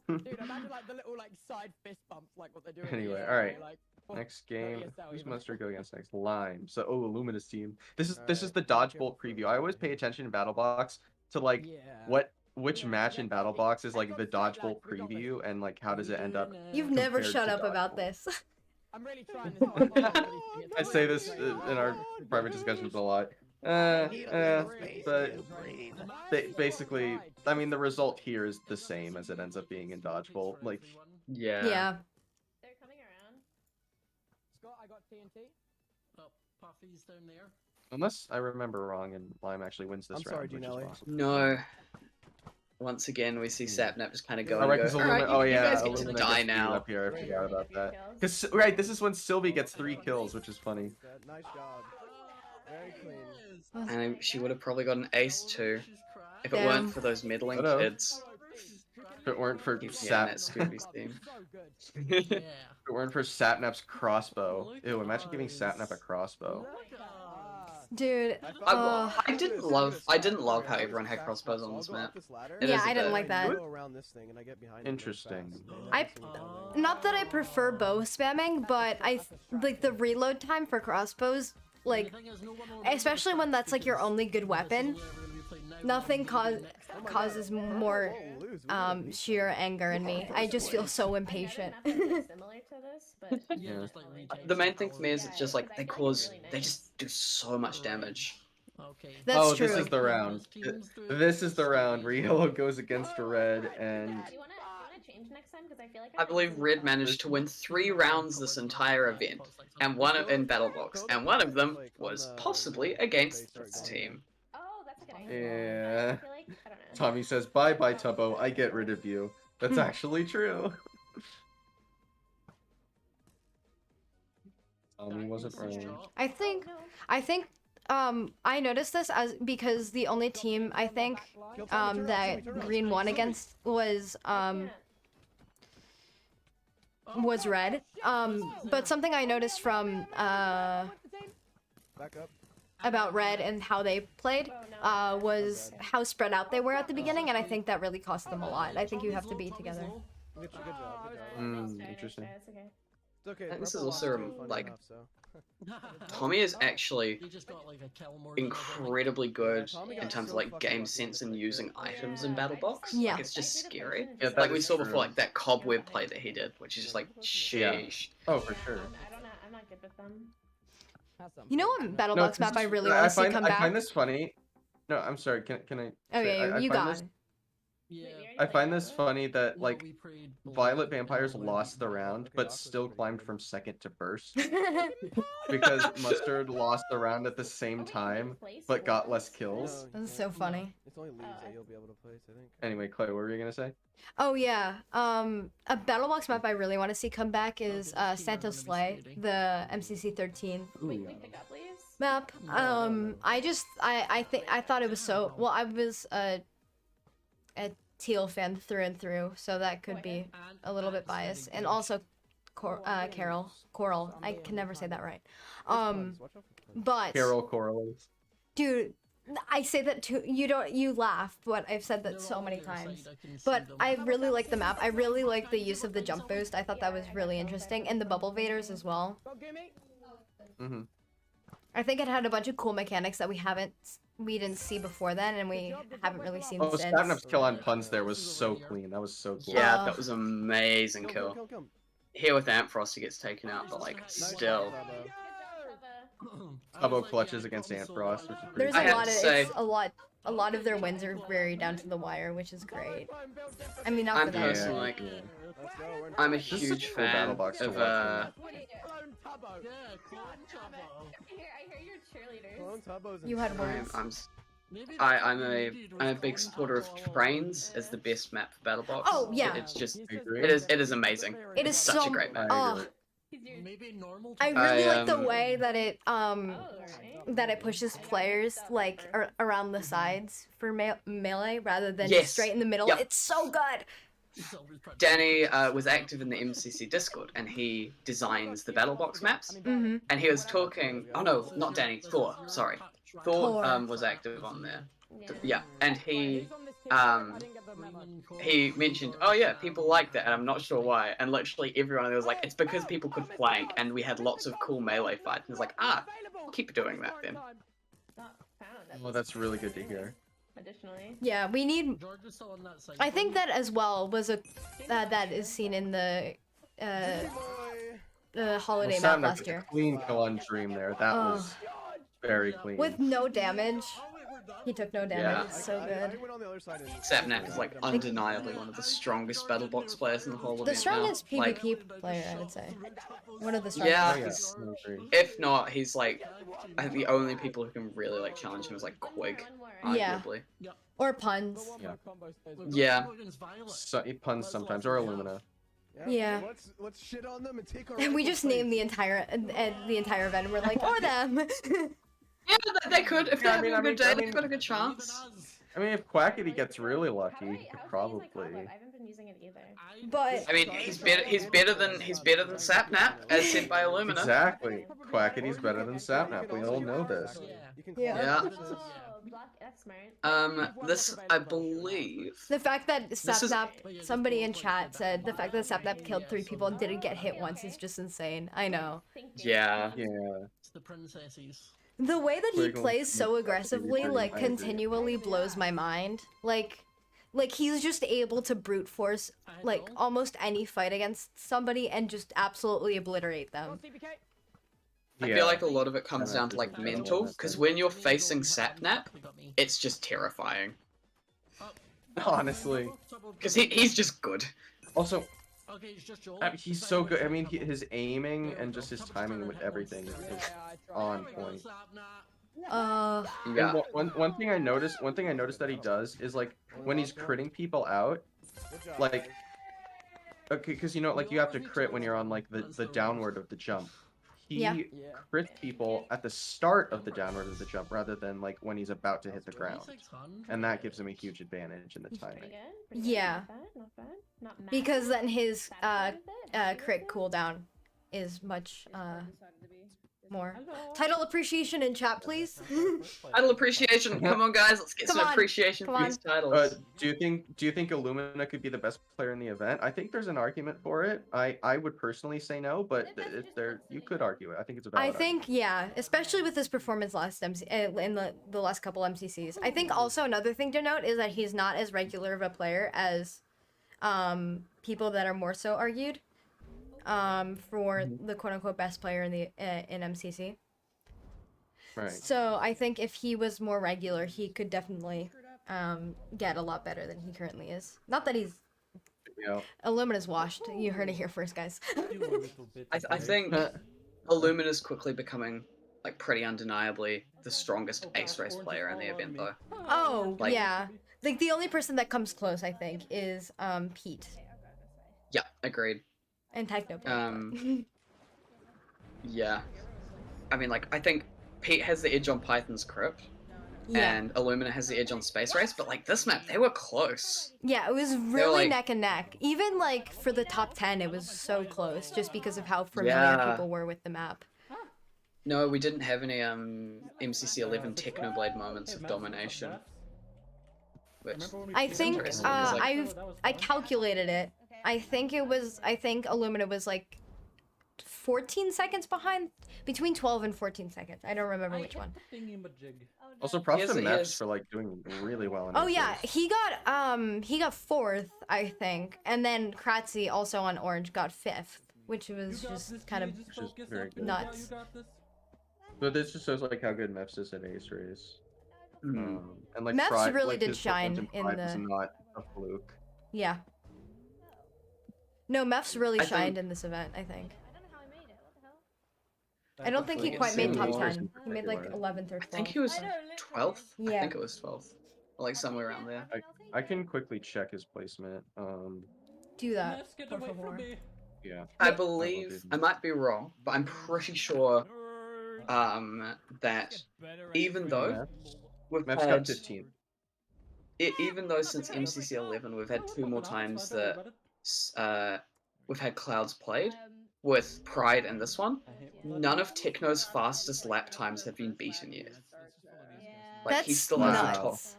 Dude, imagine like the little like side fist bumps, like what they're doing. Anyway, here, alright. like, Next Go game, ESL, who's even. Mustard go against next? Lime. So, Illumina's team. This is Alright, the Dodgebolt preview. I always pay attention in Battle Box to like yeah. which match in Battle Box is like the Dodgebolt preview and like how does it end up. You've never Compared shut to up about Dodgeball. this. I'm really trying this. I'm really seeing it. I say this in our private discussions a lot. But basically, I mean, the result here is the same as it ends up being in Dodgebolt. Like, Yeah. Yeah. They're coming around. Scott, I got TNT. Oh, Puffy's down there. unless I remember wrong and Lime actually wins this I'm sorry, round, which is Ginelli. possible. No. Once again, we see Sapnap just kind of go. Oh, right, and 'cause go, "Alright, Illumina, oh you yeah, guys get to Illumina die gets beat now. up here. I forgot about that. Kills. Cause right, this is when Sylvie gets 3 kills, which is funny. Nice job. Very clean. And she would have probably got an ace too if it Damn. weren't for those meddling Hello. kids. If it weren't for Keep getting Sap, that if Scooby's team. So good. Yeah. it weren't for Sapnap's crossbow. Look Ew, imagine giving guys. Sapnap a crossbow. Dude, I didn't love how everyone had crossbows on this map. It Yeah, is a I didn't bit- like that. Go around this thing and I get behind it really Interesting. fast. not that I prefer bow spamming, but like the reload time for crossbows, like especially when that's like your only good weapon, nothing causes more sheer anger in me. I just feel so impatient. Similar to this, but Yeah. The main thing for me is it's just like they just do so much damage. Okay. That's Oh, true. this is the round. This is the round where yellow goes against red, and do you wanna change next time? Because I feel like I believe Red managed to win 3 rounds this entire event, and in Battle Box, and one of them was possibly against this team. Oh, that's a good idea. yeah. I feel like I don't know. Tommy says, "Bye bye, Tubbo. I get rid of you." That's actually true. Tommy wasn't wrong. I think No. I noticed this as because the only team I think that green won against was red. But something I noticed from Back up. about red and how they played was how spread out they were at the beginning, and I think that really cost them a lot. I think you have to be together. Good job. Good job. Interesting. It's okay. It's okay. And this Purple is also, Lock is fun like, enough, so. Tommy is actually He just got like a kill more than incredibly good Tommy in got terms of so like fucking game lucky sense with and that using trade. items in Battle Box. Yeah. Like, it's just scary. Yeah, that Like we is saw true. before, like that cobweb play that he did, which is just like, sheesh. Oh, for sure. I'm not good with them. You know what battle No, box map I really I want to see find come I back? find this funny. No, I'm sorry. Can I? Oh say- yeah, I you find got this- it. Yeah. I find this funny that No, like we prayed Violet below Vampires and lost the round, Okay, but Aqua's still pretty climbed good. from second to first because Mustard lost the round at the same time, but got less kills. That's so funny. It's only leaves that you'll be able to place, I think. Anyway, Clay, what were you gonna say? Oh yeah, a battle box map I really want to see come back is Santos Slay, the MCC 13. Wait, pick up, please. map. I thought it was so well. I was a teal fan through and through, so that could be a little bit biased, and also Coral. I can never say that right. But Coral. dude, I say that too. You laugh, but I've said that so many times. But I really like the map. I really like the use of the jump boost. I thought that was really interesting, and the bubble vaders as well. Mm-hmm. I think it had a bunch of cool mechanics that we didn't see before then, and we haven't really seen since. Sapnap's kill on Punz there was so clean. That was so cool. Yeah, that was amazing kill. Here with Ampfrost, he gets taken out, but like still. Tubbo clutches against Antfrost, which is pretty There's a lot of their wins are very down to the wire, which is great. I mean, not for them. Personally, like, I'm a huge fan of I hear your cheerleaders. You had words. I'm a big supporter of Trains as the best map for Battlebox. Oh yeah. It's just it is amazing. It is such a great map. Oh, I really like the way that it pushes players like around the sides for melee rather than just straight in the middle. Yep. It's so good. Danny was active in the MCC Discord, and he designs the Battlebox maps. Mm-hmm. And he was talking. Oh no, not Danny. Thor. Sorry, Thor was active on there. Yeah, and he mentioned, oh yeah, people like that, and I'm not sure why. And literally everyone was like, it's because people could flank, and we had lots of cool melee fights. And it's like, keep doing that then. Well, that's really good to hear. Additionally. Yeah, we need. I think that as well was that is seen in the holiday map last year. Clean kill on Dream there. That was very clean. With no damage. He took no damage. Yeah. It's so good. Sapnap is like undeniably one of the strongest Battlebox players in the whole of The it strongest now. PvP player, I would say. One of the strongest. Yeah, players. if not, he's like, I think the only people who can really like challenge him is like Quig, arguably. Or Punz. Yeah. So, he Punz sometimes, or Illumina. Yeah. Let's shit on them and take our. And we just named the entire event, and we're like, or them. Yeah, they could. If they're having a good day, they've got a good chance. I mean, if Quackity gets really lucky, he could probably. I haven't been using it either. But I mean, he's better than Sapnap, as said by Illumina. Exactly. Quackity's better than Sapnap. We all know this. Yeah. That's smart. This, I believe. the fact that Sapnap, somebody in chat said the fact that Sapnap killed 3 people and didn't get hit once is just insane. I know. Yeah. Yeah. It's the princesses. The way that he plays so aggressively, like, continually blows my mind. Like he's just able to brute force, like, almost any fight against somebody and just absolutely obliterate them. I feel like a lot of it comes down to, like, mental, because when you're facing Sapnap, it's just terrifying. Honestly. Because he's just good. Also, he's so good. I mean, his aiming and just his timing with everything is on point. Yeah. And one thing I noticed that he does is, like, when he's critting people out, like, okay, because you know, like, you have to crit when you're on, like, the downward of the jump. He crits people at the start of the downward of the jump rather than, like, when he's about to hit the ground, and that gives him a huge advantage in the timing. Yeah. Not mad. Because then his crit cooldown is much more. Title appreciation in chat, please. Title appreciation. Come on, guys. Let's get some appreciation for these titles. Do you think Illumina could be the best player in the event? I think there's an argument for it. I would personally say no, but you could argue it. I think it's a valid argument. Yeah, especially with his performance in the last couple MCCs. I think also another thing to note is that he's not as regular of a player as people that are more so argued for the quote-unquote best player in MCC. Right. So I think if he was more regular, he could definitely get a lot better than he currently is. Not that he's Illumina's washed. You heard it here first, guys. I think Illumina's quickly becoming, like, pretty undeniably the strongest ace race player in the event, though. Oh, yeah. Like, the only person that comes close, I think, is Pete. Yeah, agreed. And Techno. Yeah. I mean, like, I think Pete has the edge on Python's Crypt, Yeah. and Illumina has the edge on Space Race, but like this map, they were close. Yeah, it was really like- neck and neck. Even like for the top 10, it was so close just because of how familiar Yeah. people were with the map. No, we didn't have any MCC 11 Technoblade moments of domination. Which I is think interesting, because, like, I calculated it. I think Illumina was like 14 seconds behind, between 12 and 14 seconds. I don't remember which one. Also, props He to has- Meps for like doing really well. In Oh his yeah, race. he got 4th, I think, and then Krtzy also on orange got 5th, which was just kind of Which is very good. nuts. But this just shows like how good Meps is at Ace Race. Mm. And like Meps Pride, really like, did his shine performance in Pride was the- not a fluke. Yeah. No, Meph's really I shined think- in this event, I think. I don't know how I made it. What the hell? I don't think he Like, quite made top single 10. He made like particular. 11th or 12th. I think he was 12th. I Yeah. think it was 12th, or like somewhere around there. I can quickly check his placement. Do that. Get por away from favor. me. Yeah. I will believe do. I might be wrong, but I'm pretty sure that even though we've Meps got had 15th. even though since MCC 11 we've had 2 more times that we've had Clouds played with Pride and this one, none of Techno's fastest lap times have been beaten yet. Like he That's still has the top. nuts.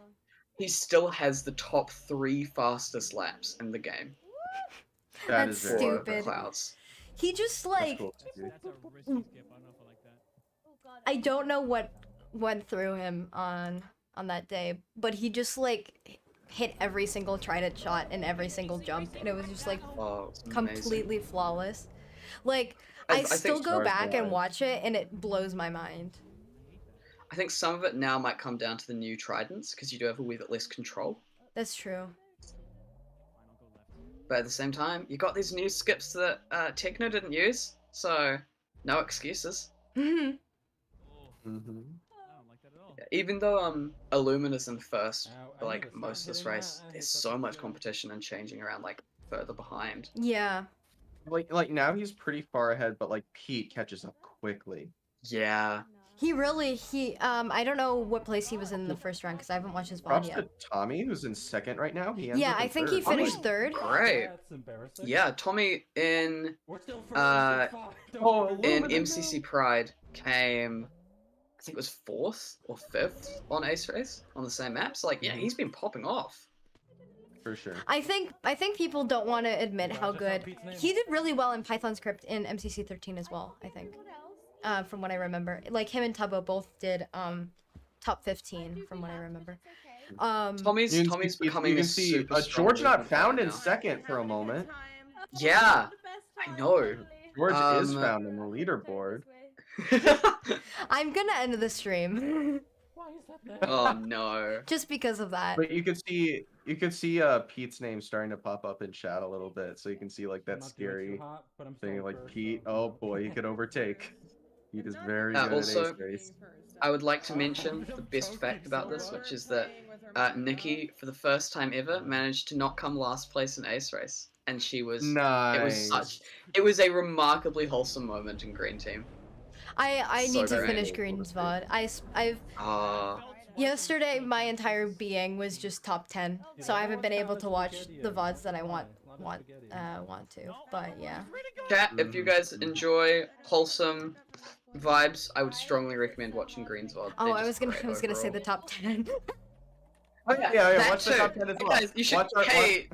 He still has the top 3 fastest laps in the game That That's is very for stupid. Clouds. He just That's like, cool to see. I don't know what went through him on that day, but he just like hit every single trident shot in every single jump, and it was just like Oh, it's amazing. completely flawless. Like I I think still go Stars back and wise. watch it, and it blows my mind. I think some of it now might come down to the new tridents because you do have a wee bit less control. That's true. But at the same time, you got these new skips that Techno didn't use, so no excuses. Mhm. Mm-hmm. Yeah, even though Illumina's in first for like most of this race, there's so much competition and changing around like further behind. Yeah. Like now he's pretty far ahead, but like Pete catches up quickly. Yeah. He I don't know what place he was in the first round because I haven't watched his VOD Props yet. to Tommy, who's in second right now. He ends Yeah, up in I think third. he finished third. Great. That's embarrassing. Yeah, Tommy in We're still first. Uh, it's fine. Don't Oh, worry. in MCC Pride came, I think it was 4th or 5th on Ace Race on the same map. So like, yeah, he's been popping off. For sure. I think people don't want to admit how just good saw Pete's name. he did. Really well in Python's Crypt in MCC 13 as well. I think, from what I remember, like him and Tubbo both did top 15 from what I remember. Tommy's You can Tommy's see- becoming you a can see super strong George not movement found player in now. second for a moment. Yeah, I know. George is Um, found in the leaderboard. I'm gonna end the stream Why is that there? Oh no. just because of that. But you could see Pete's name starting to pop up in chat a little bit, so you can see like I'm that not doing scary too hot, but I'm thing still like first, Pete. so- Oh boy, he could overtake. Pete is very good Also- at Ace Race. I would like to mention the best fact about this, which is that Nikki, for the first time ever, managed to not come last place in Ace Race, and she was. Nice. It was a remarkably wholesome moment in Green Team. I So need to great. finish Green's VOD. I've Ah, yesterday my entire being was just top 10, so I haven't been able to watch the VODs that I want to. But yeah. chat. If you guys enjoy wholesome vibes, I would strongly recommend watching Green's VOD. Oh, They're I was just gonna great say the overall. top 10. Oh yeah, Yeah, that watch the too. top 10 as Hey, well. guys, you should. Watch our- Hey.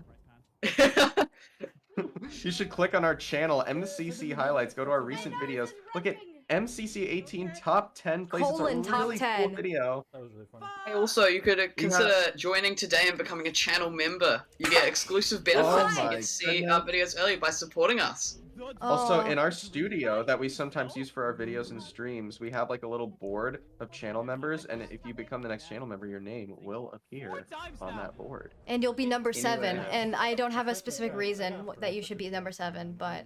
You should click on our channel, MCC highlights. Go to our recent videos. Look at MCC 18 top 10 places. Colon, It's a top really 10. cool video. That was really fun. Hey, also, you could consider joining today and becoming a channel member. You get exclusive benefits. You my get to see our videos early by supporting us. Also, Oh. in our studio that we sometimes use for our videos and streams, we have like a little board of channel members, and if you become the next channel member, your name will appear on that board. And you'll be number 7, Anyway. and I don't have a specific reason that you should be number 7, but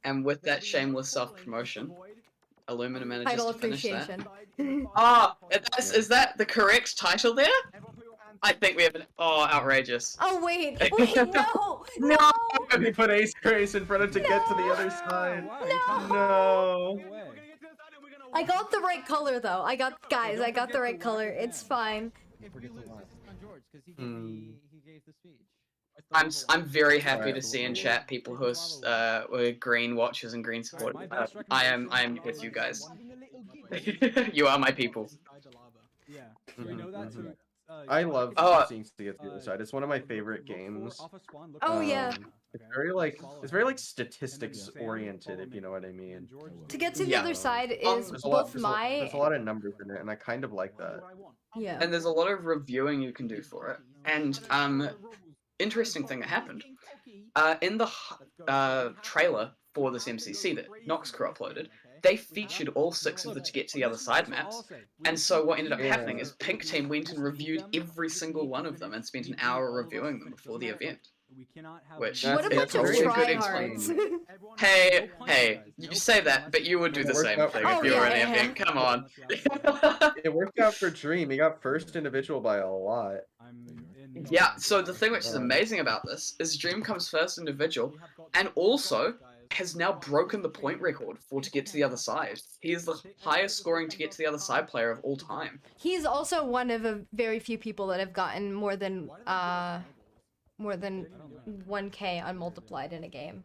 And with that shameless self-promotion, Illumina manages title to finish that. appreciation. Ah, is that the correct title there? I think we have an... Oh, outrageous. Oh wait, no, no. They put Ace Grace in front of to get to the other side. Why? No. way. I got the right color though. I got the right color. It's fine. If you lose on George, because he gave the speech. I'm very happy Alright. to see in chat people who were green watchers and green supporters. I am with you guys. You are my people. Yeah. So we know that. So, I love Oh. seeing to get to the other side. It's one of my favorite games. Oh yeah. It's very like statistics oriented, if you know what I mean. To get to the Yeah. other side Um, is There's both there's my a lot of numbers in it, and I kind of like that. yeah. And there's a lot of reviewing you can do for it. And interesting thing that happened. In the trailer for this MCC that Nox Crew uploaded, they featured all 6 of the To Get to the Other Side maps. And so what ended up happening is Pink Team went and reviewed every single one of them and spent an hour reviewing them before the event. Which What a Yeah, bunch it's of very good tryhards. Hey, you say that, but you would do the Worked same out thing for if you Oh, were yeah, in the yeah. event. Come on. It worked out for Dream. He got first individual by a lot. Yeah, so the thing which is amazing about this is Dream comes first individual, and also has now broken the point record for To Get to the Other Side. He is the highest scoring To Get to the Other Side player of all time. He's also one of a very few people that have gotten more than 1K unmultiplied in a game.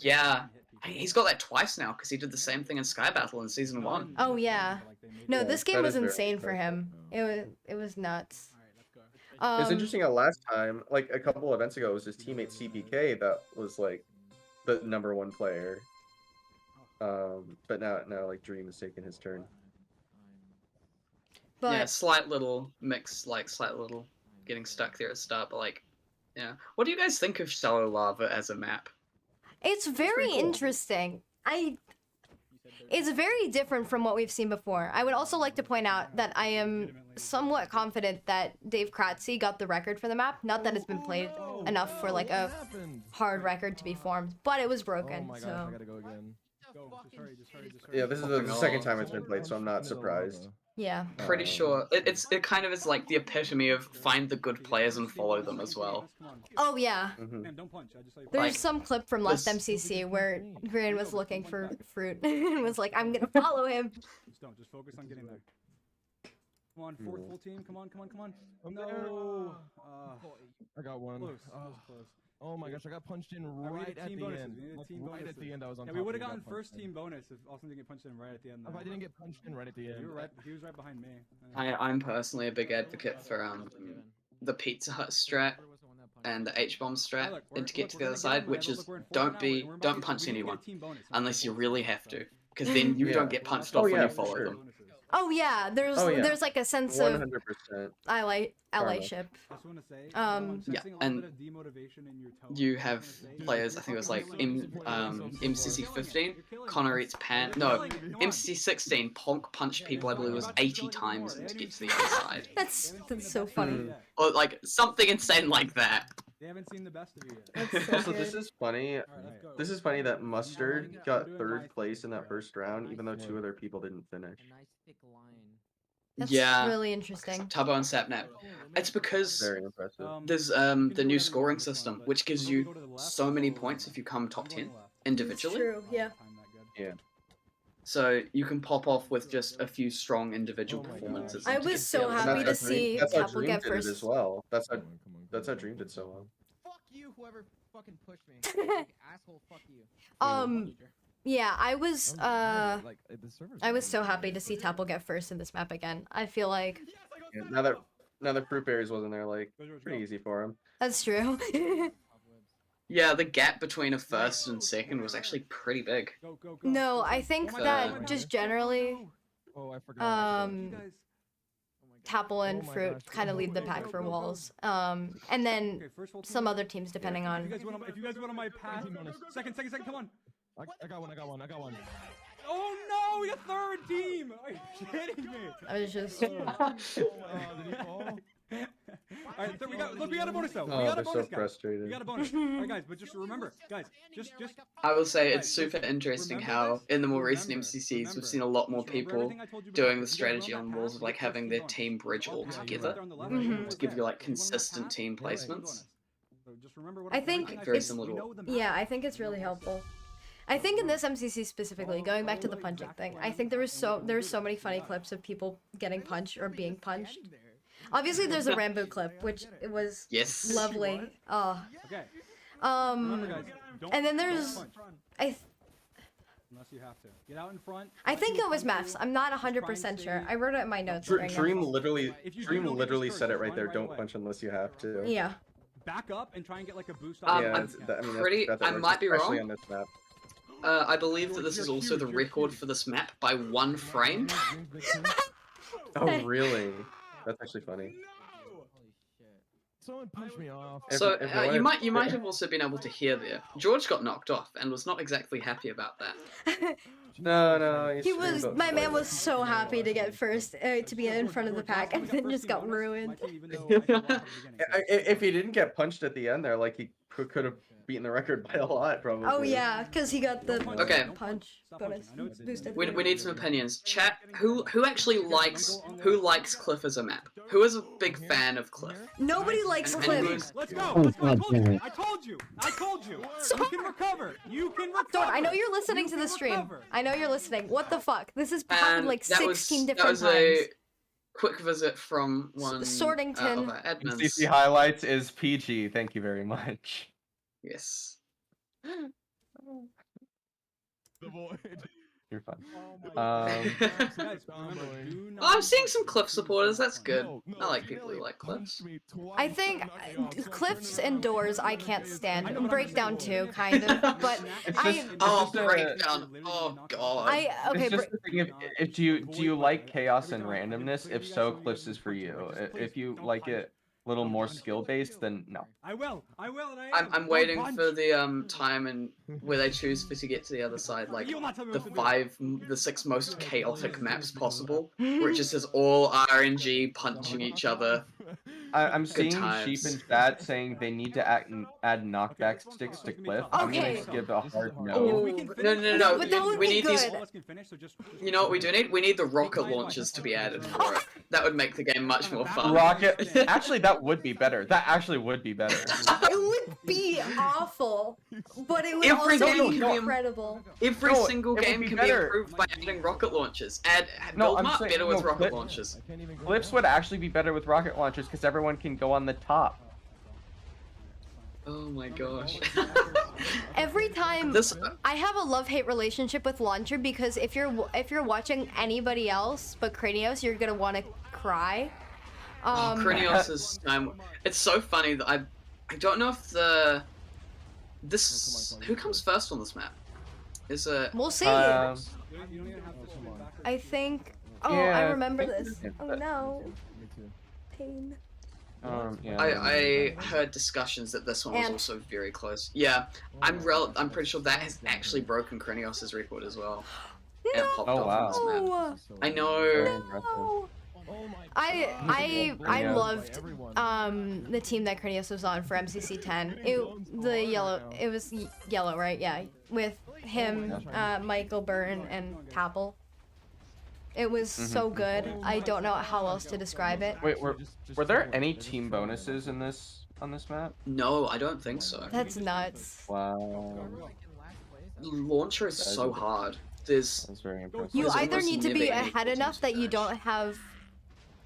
Yeah, he's got that twice now because he did the same thing in Sky Battle in Season 1. Oh yeah. No, Yeah, this game that was is very insane for impressive. him. It was nuts. It's interesting how last time, like a couple events ago, it was his teammate CPK that was like the #1 player. But now like Dream has taken his turn. But Yeah, slight little mix, like slight little getting stuck there at the start, but like, yeah. What do you guys think of Shallow Lava as a map? it's very interesting. It's very different from what we've seen before. I would also like to point out that I am somewhat confident that Dave Krtzy got the record for the map. Not that it's been played enough for like a hard record to be formed, but it was broken. Oh my gosh, So I gotta go again. Yeah, this is the second time it's been played, so I'm not surprised. yeah. Pretty sure it kind of is like the epitome of find the good players and follow them as well. Oh yeah. Mhm. There's Like, some clip from last this- MCC where Green was looking for fruit and was like, "I'm gonna follow him." Just focus on getting there. Come on, full team. Come on. No. I got one. Close. Oh my gosh, I got punched in we right need at team the bonuses. end. We need Like, team right at bonuses. the end, I was on Yeah, top. we would have and gotten got punched first in. team bonus if Austin didn't get punched in right at the end. If though. I didn't get punched in right at the end. He was right behind me. I'm personally a big advocate for the Pizza Hut strat and the H-bomb strat and To Get to the Other Side, which is don't punch anyone unless you really have to, because then you Yeah. don't get punched Oh, off when yeah, you for follow sure. them. Oh yeah. There's like a sense of 100%. allyship. Yeah, and you have players, I think it was like MCC 15, Connor eats pan. No, MCC 16, Ponk punched people, I believe it was 80 times to get to the other side. That's so funny. Or like something insane like that. They haven't seen the best of you yet. That's so Also, this good. is funny. let's go. This is funny that Mustard got 3rd place in that first round, even though 2 other people didn't finish. That's Yeah. really interesting. Tubbo and Sapnap. It's because Very impressive. there's the new scoring system, which gives you so many points if you come top 10 individually. True. Yeah. Yeah. So you can pop off with just a few strong individual performances. I and to was get so the other happy side. to see That's how TapL Dream get did it first. as well. That's how Dream did so well. Fuck you, whoever fucking pushed me. Asshole, fuck you. Yeah, I was Like, the server's I was so happy to see TapL get first in this map again. I feel like Yeah, now that Fruit Berries wasn't there, like pretty easy for him. that's true. Yeah, the gap between a first and second was actually pretty big. No, I think that just generally Oh, I forgot. TapL and Fruit kind of lead the pack for walls. And then some other teams depending If on. you guys want on my path, second, come on. I got one. Oh no, we got 3rd team. Are you kidding me? I was just Did he fall? Alright, we got a bonus though. Oh, we got a they're so bonus, guys. frustrated. We got a bonus. Alright, guys, but just remember, guys, just. I will say it's super interesting how in the more recent MCCs we've seen a lot more people doing the strategy on walls of like having their team bridge all together to give you like consistent team placements. I think Very it's similar to yeah, I think it's really helpful. I think in this MCC specifically, going back to the punching thing, I think there was so many funny clips of people getting punched or being punched. Obviously, there's a Rambo clip, which it was Yes. lovely. Oh. Okay. And then there's Unless you have to. Get out in front. I think it was maths. I'm not 100% sure. I wrote it in my notes. right now. Dream literally said it right there. Don't punch unless you have to. Yeah. Back up and try and get like a boost Yeah, on I might be especially wrong. on this map. I believe that this is also the record for this map by 1 frame. Oh, really? That's actually funny. Someone punched me off. So you might have also been able to hear there. George got knocked off and was not exactly happy about that. No. My man was so happy to get first, to be in front of the pack, and then just got ruined. If he didn't get punched at the end there, like he could have beaten the record by a lot, probably. Oh yeah, because he got the punch bonus boosted. We need some opinions. Chat, who actually likes Cliff as a map? Who is a big fan of Cliff? Nobody likes Cliff. Let's go. I told you. You can recover. Sorry, I know you're listening to the stream. I know you're listening. What the fuck? This is happened like 16 different times. That was a quick visit from one Sortington. of our admins. MCC highlights is PG. Thank you very much. Yes. The void. You're fine. I'm seeing some Cliff supporters. That's good. I like people who like Cliffs. I think Cliffs and doors I can't stand. Breakdown too, kind of. But Breakdown. Oh god. Okay. It's just the thing, if do you like chaos and randomness? If so, Cliffs is for you. If you like it a little more skill based, then no. I will. I'm waiting for the time and where they choose to get to the other side, like the 6 most chaotic maps possible, where it just is all RNG punching each other. I'm seeing Sheep and Fat saying they need to add knockback sticks to Cliff. I'm gonna give a hard no. No. We need these. You know what we do need? We need the rocket launchers to be added for it. That would make the game much more fun. Actually, that would be better. That actually would be better. It would be awful, but it would also be incredible. Every single game can be improved by adding rocket launchers. Build Mart better with rocket launchers. Cliffs would actually be better with rocket launchers because everyone can go on the top. Oh my gosh. Every time I have a love-hate relationship with launcher because if you're watching anybody else but Krtzy, you're gonna want to cry. Krtzy is it's so funny that I don't know if who comes first on this map? Is it? We'll see. I think. Oh, yeah, I remember this. Oh no. Pain. I heard discussions that this one was also very close. Yeah, I'm pretty sure that has actually broken Krtzy's record as well. No. And popped off on this map. I know. No. I loved the team that Krtzy was on for MCC 10. It was yellow, right? Yeah, with him, Michael Byrne, and TapL. It was so good. I don't know how else to describe it. Wait, were there any team bonuses on this map? No, I don't think so. That's nuts. Wow. Launcher is so hard. That's very impressive. You either need to be ahead enough that you don't have,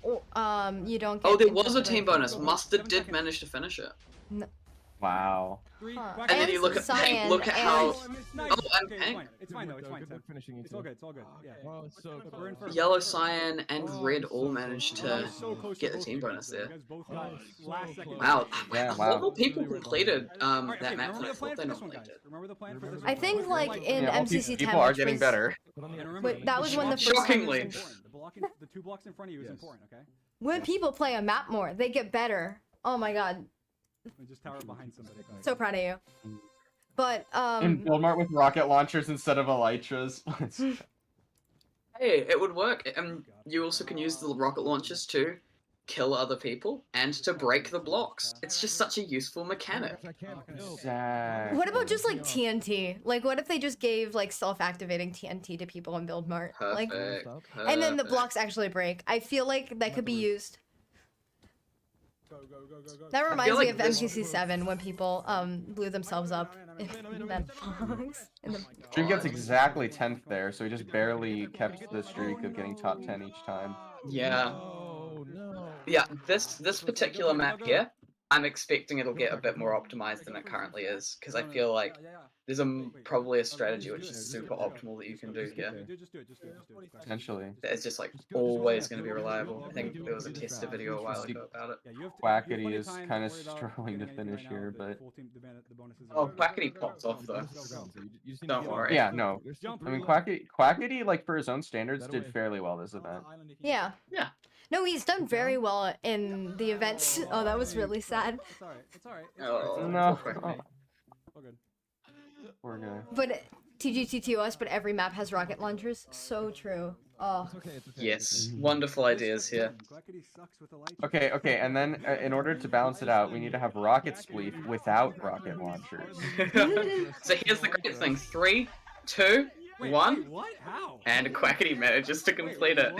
you don't get. Oh, there was a team bonus. Mustard did manage to finish it. No. Wow. Huh. And then you look at Pink. Look at how. Oh, and Pink. It's fine though. It's fine. It's all good. It's all good. Yeah. Yellow, Cyan, and Red all managed to get the team bonus there. Wow. A lot more people completed that map than I thought they normally did. I think like in MCC 10, people are getting better. Wait, that was when the first shockingly. The 2 blocks in front of you is important. Okay. When people play a map more, they get better. Oh my god. Just tower behind somebody. So proud of you. But And build Mart with rocket launchers instead of elytras. Hey, it would work. And you also can use the rocket launchers to kill other people and to break the blocks. It's just such a useful mechanic. Exactly. what about just like TNT? Like what if they just gave like self-activating TNT to people in build Mart? Like and then the blocks actually break. I feel like that could be used. That reminds me of MCC 7 when people blew themselves up. in that box. In the... Dream gets exactly 10th there, so he just barely kept the streak of getting top 10 each time. Yeah. Oh no. Yeah, this particular map here, I'm expecting it'll get a bit more optimized than it currently is, because I feel like there's probably a strategy which is super optimal that you can do here. Potentially. It's just like always going to be reliable. I think there was a tester video a while ago about it. Quackity is kind of struggling to finish here, but... Oh, Quackity popped off though. Don't worry. Yeah, no. I mean, Quackity, like, for his own standards, did fairly well this event. Yeah. Yeah. No, he's done very well in the events. Oh, that was really sad. It's alright. Oh, No. Quackity. Poor guy. But TGTTOS, but every map has rocket launchers. So true. Oh. Yes, wonderful ideas here. Okay, and then in order to balance it out, we need to have rocket spleef without rocket launchers. So here's the great thing: 3, 2, 1, What? How? and Quackity manages to complete it.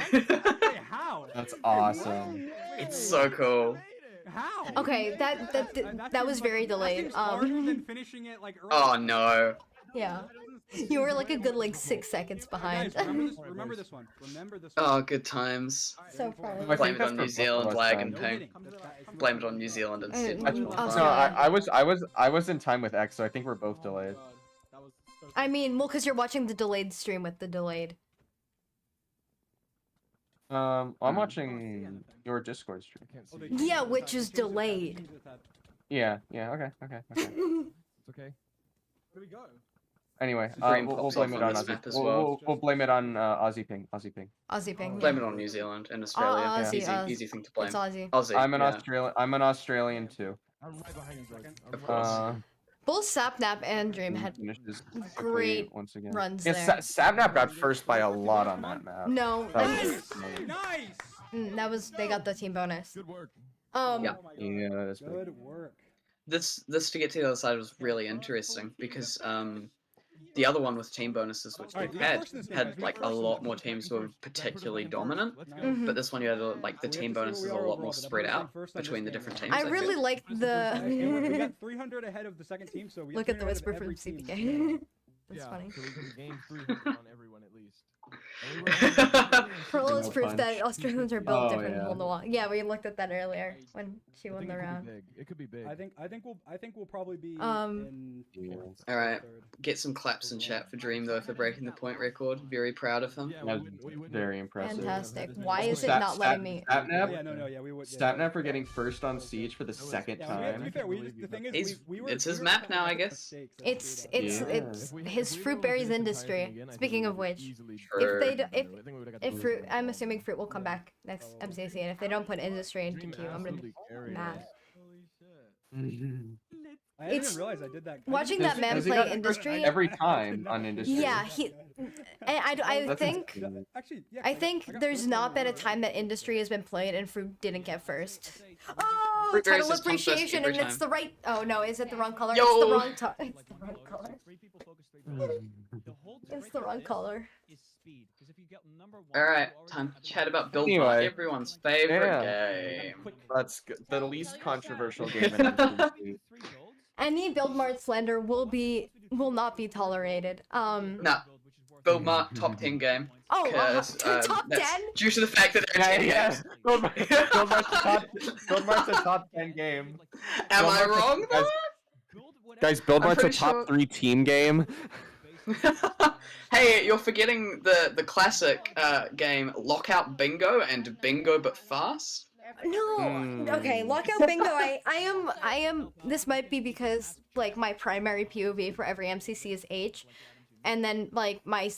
How? That's awesome. It's so cool. How? Okay, that was very delayed. Than finishing it like early. Oh no. Yeah. You were like a good like 6 seconds behind. Guys, remember this one. Remember this one. Oh, good times. So funny. I Blame think it on that's New for Zealand both of us lag then. and ping. Blame it on New Zealand instead. Oh, No, I was in time with X, so I think we're both delayed. I mean, well, because you're watching the delayed stream with the delayed. I'm watching your Discord stream. Yeah, which is delayed. Yeah, okay. It's okay. Where do we go? Anyway, Dream we'll pops blame off it on on this Aussie. map as well. We'll blame it on Aussie ping. Aussie ping. Blame it on New Zealand and Australia. Aussie, Easy thing to blame. It's Aussie. Aussie. I'm an yeah. Australian. I'm an Australian too. I'm right behind you, Greg. Of course. Both Sapnap and Dream had Finishes great once again. runs Yeah, there. Sapnap got first by a lot on that map. No, That that was was, amazing. Nice. that was they got the team bonus. Good work. Yeah. Yeah, that's big. Good work. This to get to the other side was really interesting because the other one with team bonuses, which we had like a lot more teams who were particularly dominant, but this one you had like the team bonuses a lot more spread out between the different teams. I really feel. like We the. got 300 ahead of the second team, so we Look have at the 300 whisper of from every team. CPK. That's funny. So we can gain 300 on everyone at least. Pearl is No proof punch. that Australians are built Oh, different yeah. than the wall. Yeah, we looked at that earlier when she I won think the it could round. be big. It could be big. I think we'll probably be Um, in All right, third. get some claps in chat for Dream though for breaking the point record. Very proud of him. Yeah, That was very impressive. Fantastic. Why is it Stat- not letting me? Sapnap, Yeah, no, yeah, we would. Yeah. Sapnap for getting first on Siege for the second Yeah, to be time. fair, the thing is, He's- we were. it's his we were map making now, I lots of guess. mistakes that It's we it's Yeah. it's his fruit berries industry. Speaking of which, Sure. if they do, if if fruit, I'm assuming fruit will come back next MCC, and if they don't put industry into queue, I'm gonna be mad. I didn't It's- even realize I did that. Watching I that didn't- man Has he play got industry. every time on industry. Yeah, I That's think insane. Actually, yeah, I think got there's first not on been a the- time that industry has been played and fruit didn't get first. Oh, Fruit berries title just come first appreciation, every and it's time. the right. Oh no, is it the wrong color? Yo! It's the wrong. It's the wrong color. It's the wrong color. All right, time to chat about Build Mart, Anyway. everyone's favorite Yeah. game. That's good. The least controversial game in MCC. Any build mart slander will not be tolerated. Nah, Build Mart top 10 game. Oh, 'cause, top that's 10? Due to the fact that they're 10 Yeah, games. Build Mart's a top 10 game. Am I Build Mart's a- wrong though? Guys, Build I'm Mart's a pretty top sure- 3 team game. Hey, you're forgetting the classic game Lockout Bingo and Bingo but fast. No. Okay, lockout bingo. I am. This might be because like my primary POV for every MCC is H, and then like my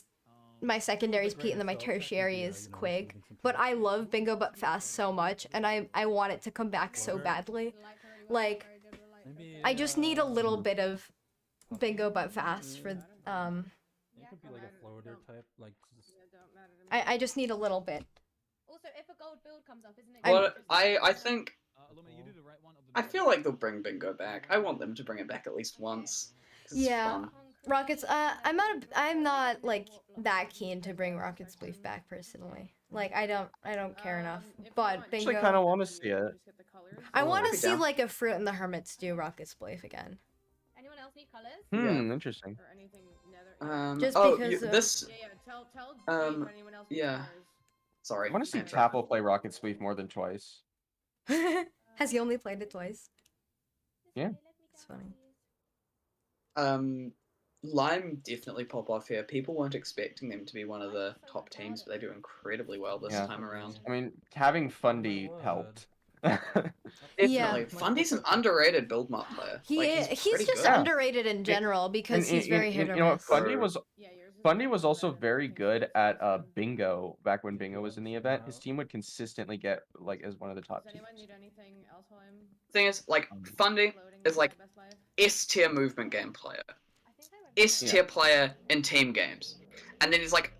secondary is Pete, and then my tertiary is Quig. But I love bingo but fast so much, and I want it to come back so badly. Like, I just need a little bit of bingo but fast for It could be like a floater type, like. I just need a little bit. Also, if a gold build comes up, isn't it? Well, I think I feel like they'll bring Bingo back. I want them to bring it back at least once. 'Cause it's Yeah. fun. Rockets. I'm not like that keen to bring Rockets Belief back personally. Like I don't care enough. But bingo. Actually, kind of want to see it. I want I'd to be see down. like a Fruit and the Hermits do Rockets Belief again. Anyone else need colors? Interesting. Or anything nether? Just oh, because this. Yeah, tell Jake or anyone else needs Yeah. colors. Sorry. I want to see Andrew. TapL play Rocket Sweep more than twice. Has he only played it twice? Yeah. It's funny. Lime definitely pop off here. People weren't expecting them to be one of the top teams, but they do incredibly well this time around. I mean, having Fundy helped. Definitely. Fundy's an underrated build Mart player. He's just underrated in general because he's very hit or You know what? miss. Fundy was also very good at Bingo back when Bingo was in the event. His team would consistently get like as one of the top teams. Thing is, like, Fundy is like S tier movement game player. S tier player in team games. And then he's like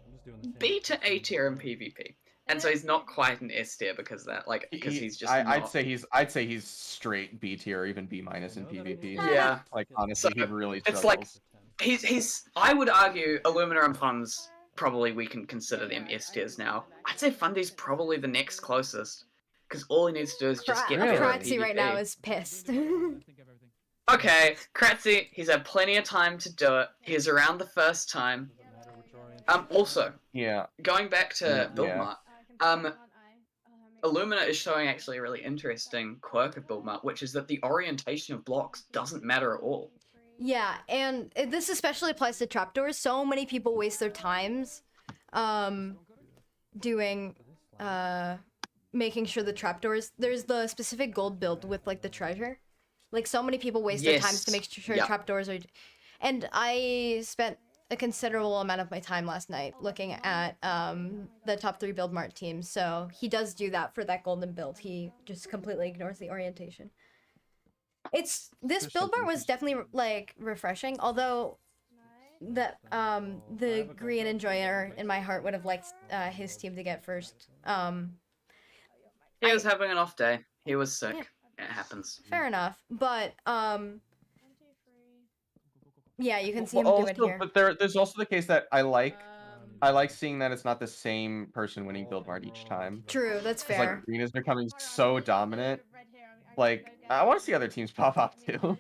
B to A tier in PvP. And so he's not quite an S tier because of that, like, because he's just I'd say he's straight B tier or even B minus in PvP. Yeah. Like honestly, So, he really it's struggles. like he's I would argue Illumina and Punz, probably we can consider them S tiers now. I'd say Fundy's probably the next closest. Because all he needs to do is just get better at Krtzy right PvP. now is pissed. Okay, Krtzy, he's had plenty of time to do it. He's around the first time. Also, going back to Build Mart, Illumina is showing actually a really interesting quirk of Build Mart, which is that the orientation of blocks doesn't matter at all. Yeah, and this especially applies to trapdoors. So many people waste their times doing making sure the trapdoors, there's the specific gold build with like the treasure. Like so many people waste their times to make sure trapdoors are, and I spent a considerable amount of my time last night looking at the top 3 build Mart teams. So he does do that for that golden build. He just completely ignores the orientation. This build Mart was definitely like refreshing, although the Green Enjoyer in my heart would have liked his team to get first. He was having an off day. He was sick. It happens. Fair enough, but yeah, you can see him do it here. But there's also the case that I like seeing that it's not the same person winning build Mart each time. True, that's fair. Like Green is becoming so dominant. Like I want to see other teams pop up too.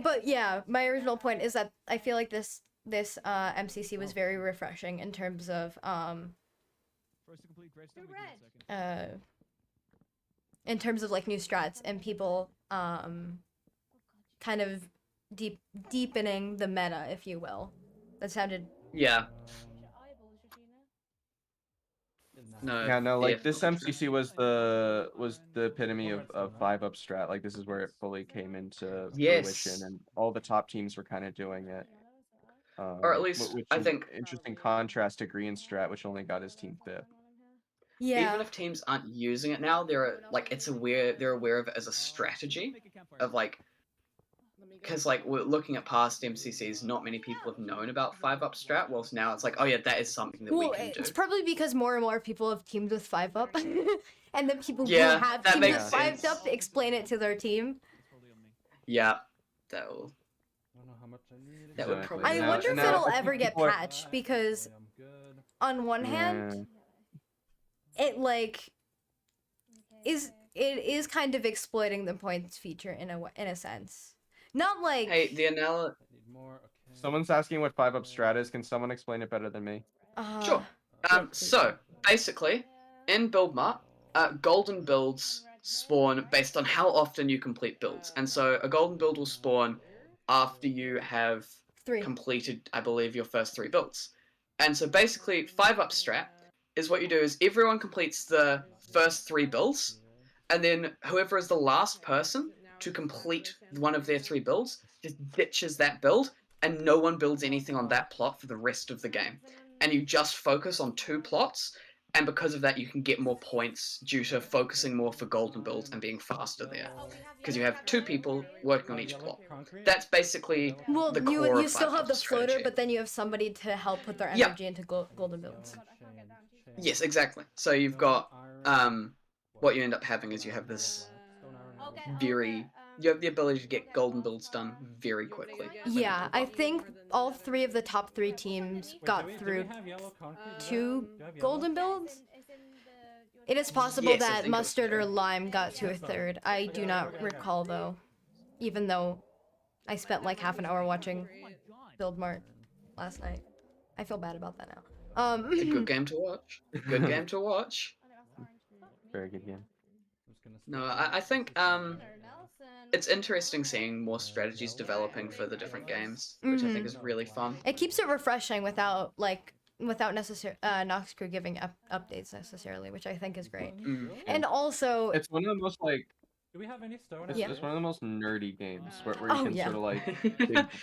But yeah, my original point is that I feel like this MCC was very refreshing in terms of like new strats and people kind of deepening the meta, if you will. That sounded No, like this MCC was the epitome of 5-up strat. Like this is where it fully came into fruition, and all the top teams were kind of doing it. Or at least which I is think interesting contrast to Green strat, which only got his team 5th. Yeah. Even if teams aren't using it now, they're aware of it as a strategy of like, because like we're looking at past MCCs, not many people have known about 5-up strat. Whilst now it's like, oh yeah, that is something that we can do. It's probably because more and more people have teamed with 5-up, and then people who Yeah, have that teamed makes with sense. 5-up explain it to their team. Yeah, that will. That would probably. I wonder if it'll ever get patched, because on one hand, it like is kind of exploiting the points feature in a sense. Not like Hey, the analogy. Someone's asking what 5-up strat is. Can someone explain it better than me? Sure. So basically, in Build Mart, golden builds spawn based on how often you complete builds, and so a golden build will spawn after you have completed, I believe, your first 3 builds. And so basically, 5-up strat is what you do is everyone completes the first 3 builds, and then whoever is the last person to complete one of their 3 builds just ditches that build, and no one builds anything on that plot for the rest of the game. And you just focus on 2 plots, and because of that you can get more points due to focusing more for golden builds and being faster there. Because you have 2 people working on each plot. That's basically the core you of still have the 5-up floater, strategy. but then you have somebody to help put their energy into golden builds. Yes, exactly. So you've got, what you end up having is you have this you have the ability to get golden builds done very quickly. Yeah, I think all 3 of the top 3 teams got through 2 golden builds. It is possible that Mustard or Lime got to a 3rd. I do not recall though, even though I spent like half an hour watching Build Mart last night. I feel bad about that now. It's a good game to watch. Good game to watch. Very good game. No, I think it's interesting seeing more strategies developing for the different games, which I think is really fun. It keeps it refreshing without necessarily Nox Crew giving updates necessarily, which I think is great. And also, it's one of the most like. Do we have any stone? It's one of the most nerdy games where you can sort of like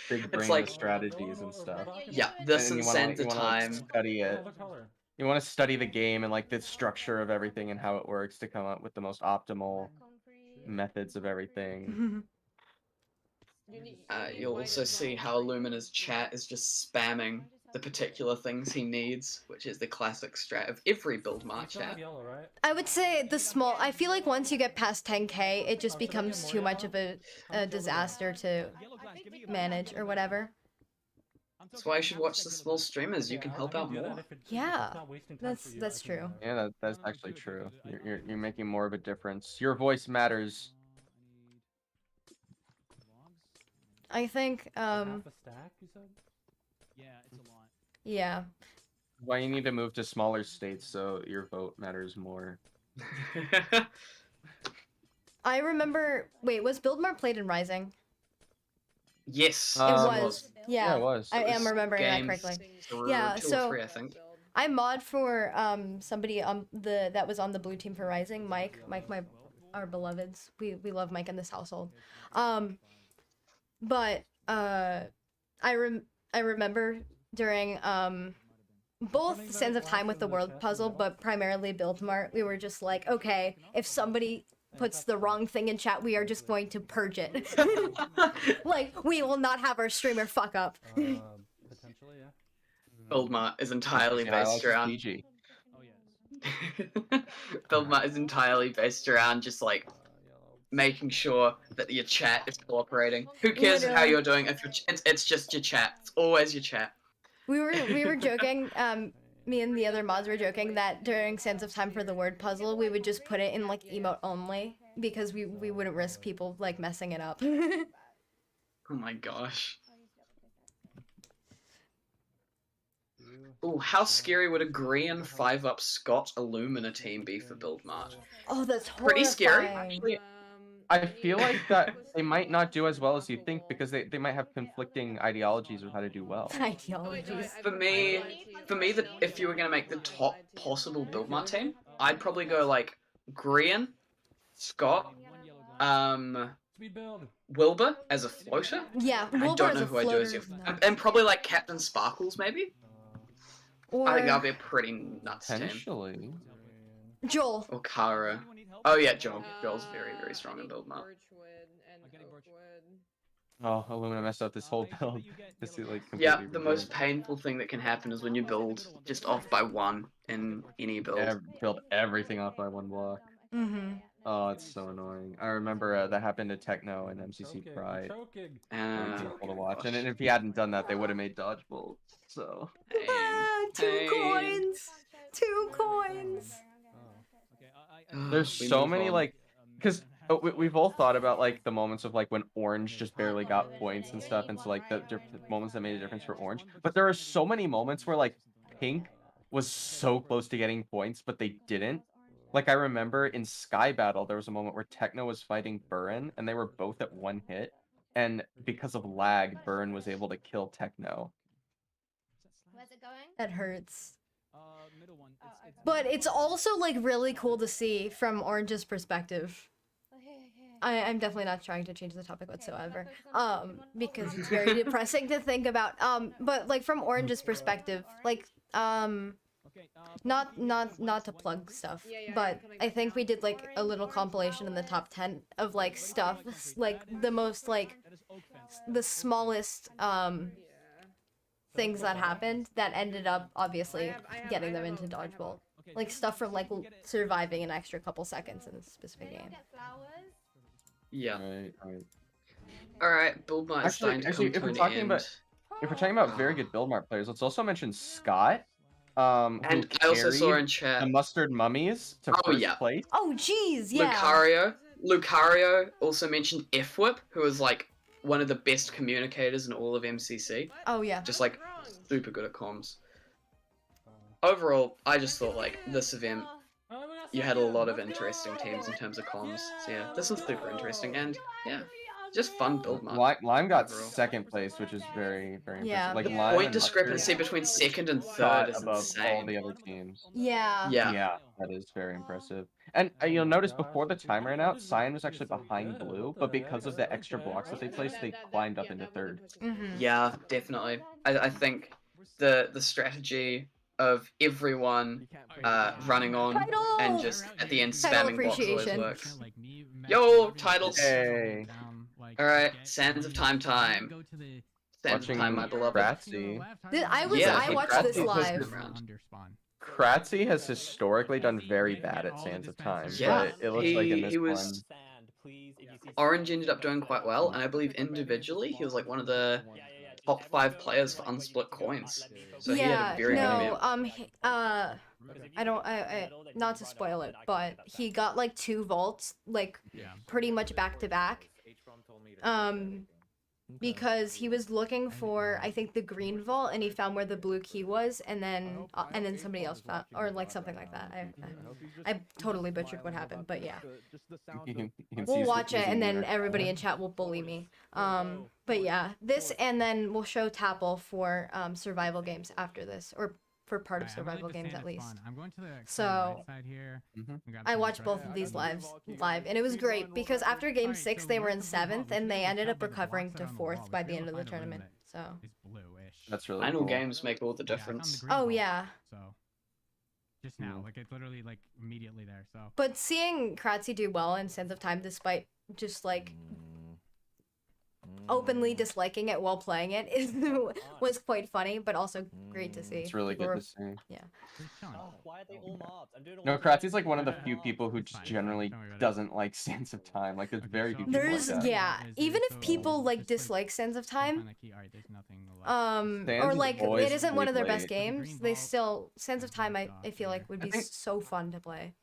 big brain like, the strategies and stuff. Yeah, this and Sands of Time. Study it. You want to study the game and like the structure of everything and how it works to come up with the most optimal methods of everything. You'll also see how Illumina's chat is just spamming the particular things he needs, which is the classic strat of every Build Mart chat. I would say I feel like once you get past 10k, it just becomes too much of a disaster to manage or whatever. That's why you should watch the small streamers. You can help out more. Yeah, that's true. Yeah, that's actually true. You're making more of a difference. Your voice matters. I think Half a stack, you said? Yeah, it's a lot. Yeah. Why you need to move to smaller states so your vote matters more. I remember. Wait, was Build Mart played in Rising? Yes, it was. Yeah, it was. I am remembering that correctly. Yeah, so I think. I mod for somebody on that was on the blue team for Rising, Mike, our beloveds. We love Mike in this household. But I remember during both Sands of Time with the World Puzzle, but primarily Build Mart, we were just like, okay, if somebody puts the wrong thing in chat, we are just going to purge it. Like, we will not have our streamer fuck up. Potentially, yeah. Build Mart is entirely based around. Oh yes. Build Mart is entirely based around just like making sure that your chat is cooperating. Who cares how you're doing if it's just your chat. It's always your chat. We were joking. Me and the other mods were joking that during Sands of Time for the word puzzle, we would just put it in like emote only because we wouldn't risk people like messing it up. Oh my gosh. Oh, how scary would a green 5-up Scott Illumina team be for Build Mart? Oh, that's pretty scary. horrifying. I feel like that they might not do as well as you think because they might have conflicting ideologies of how to do well. Ideologies. For me, if you were gonna make the top possible Build Mart team, I'd probably go like Grian, Scott, Wilbur as a floater. Yeah, I Wilbur don't as know a who I do as floater your, is and probably like CaptainSparklez maybe. Or I think that'd be a pretty nuts team. Potentially. Joel. Or Kara. Oh yeah, Joel. Joel's very strong in Build Mart. Oh, Illumina messed up this whole build. This is, like, Yeah, completely the most painful thing that can happen is when you build just off by one in any build. build everything off by one block. Mm-hmm. Oh, it's so annoying. I remember that happened to Techno and MCC Pride. Painful to watch. And if he hadn't done that, they would have made Dodgebolt. So. Two coins. 2 coins. There's so many like, because we've all thought about like the moments of like when Orange just barely got points and stuff, and so like the moments that made a difference for Orange. But there are so many moments where like Pink was so close to getting points, but they didn't. Like I remember in Sky Battle, there was a moment where Techno was fighting Burn, and they were both at 1 hit, and because of lag, Burn was able to kill Techno. Where's it going? That hurts. Middle one. But it's also like really cool to see from Orange's perspective. I'm definitely not trying to change the topic whatsoever. Because it's very depressing to think about. But like from Orange's perspective, like not to plug stuff, but I think we did like a little compilation in the top 10 of like stuff like the most like the smallest things that happened that ended up obviously getting them into Dodgebolt. Like stuff from like surviving an extra couple seconds in a specific game. Yeah. Right. Alright, Build Mart is starting to come if to we're an talking end. if we're talking about very good Build Mart players, let's also mention Scott. And I also saw in the chat Mustard Mummies to first place. Oh jeez, yeah. Lucario also mentioned F-Whip, who was like one of the best communicators in all of MCC. Oh yeah. Just like super good at comms. Overall, I just thought like this event, you had a lot of interesting teams in terms of comms. So yeah, this was super interesting and yeah, just fun build mode. Lime got overall. second place, which is very, very Yeah. impressive. Like The Lime point and discrepancy Mustard between second and shot third is above all insane. the other teams. Yeah. Yeah. That is very impressive. And you'll notice before the time ran out, Cyan was actually behind Blue, but because of the extra blocks that they placed, they climbed up into third. Yeah, definitely. I think the strategy of everyone running on and just at the end Title spamming blocks always appreciation. works. Yo, titles! Hey. Alright, Sands of Time. Sands Watching of Time, my beloved. Krtzy. I watched this Krtzy live. Krtzy has historically done very bad at Sands of Time, Yeah, but it looks like in this he was. Orange ended up doing quite well, and I believe individually he was like one of the top 5 players for unsplit coins. So he had a very good event. I not to spoil it, but he got like 2 vaults, like pretty much back to back. Because he was looking for, I think, the green vault, and he found where the blue key was, and then somebody else found, or like something like that. I totally butchered what happened, but yeah. We'll watch it, and then everybody in chat will bully me. But yeah, this, and then we'll show TapL for survival games after this, or for part of survival games at least. So I watched both of these live, and it was great because after game 6 they were in 7th, and they ended up recovering to 4th by the end of the tournament. So that's really final cool. games make all the difference. Oh yeah. Just now, like it's literally like immediately there. So. But seeing Krtzy do well in Sands of Time, despite just like openly disliking it while playing it, was quite funny, but also great to see. It's really good to see. Yeah. Why are they all mobs? No, Krtzy's like one of the few people who just generally doesn't like Sands of Time. Like there's very few people like that. Yeah, even if people like dislike Sands of Time, or like it isn't one of their best games, they still Sands of Time I feel like would be so fun to play.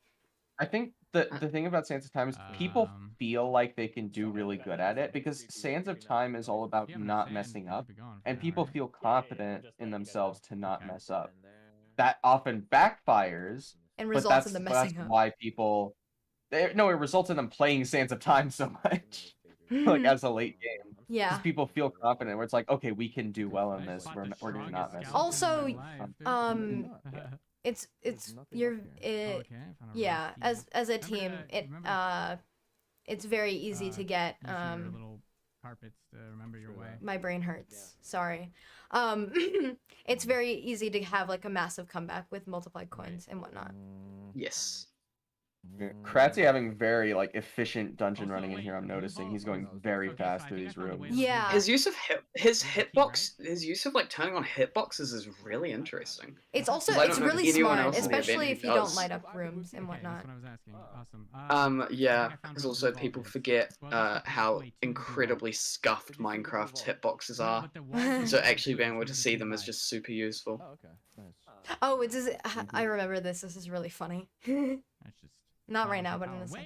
I think the thing about Sands of Time is people feel like they can do really good at it because Sands of Time is all about not messing up, and people feel confident in themselves to not mess up. That often backfires, and but results in them messing that's up. why people. It results in them playing Sands of Time so much, like as a late game. Yeah. Because people feel confident where it's like, okay, we can do well in this. We're gonna not mess up. Also, it's yeah, as a team, it's very easy to get carpets to remember your way. My brain hurts. Sorry. It's very easy to have like a massive comeback with multiplied coins and whatnot. Yes. Krtzy having very like efficient dungeon running in here. I'm noticing he's going very fast through these rooms. Yeah. His use of his use of like turning on hitboxes is really interesting. It's also it's really smart, especially if you don't light up rooms and whatnot. Yeah, because also people forget how incredibly scuffed Minecraft's hitboxes are. So actually being able to see them is just super useful. Oh, it's just, I remember this. This is really funny. Not right now, but in a second.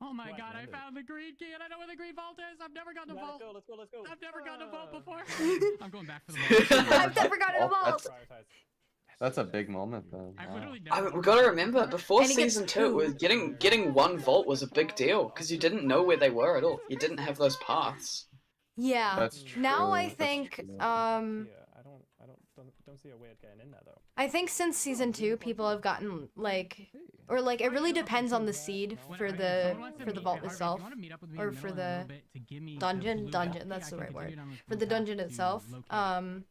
Oh my god, I found the green key and I know where the green vault is! I've never gotten a vault! Let's go. I've never gotten a vault before! I'm going back for the vault. I've never gotten a vault! That's a big moment though. Wow. We gotta remember, before season 2, was getting 1 vault was a big deal, because you didn't know where they were at all. You didn't have those paths. Yeah. That's true. Now I think, don't see a way of getting in there though. I think since season 2, people have gotten like, or like it really depends on the seed for the vault itself, or for the dungeon. That's the right word for the dungeon itself. But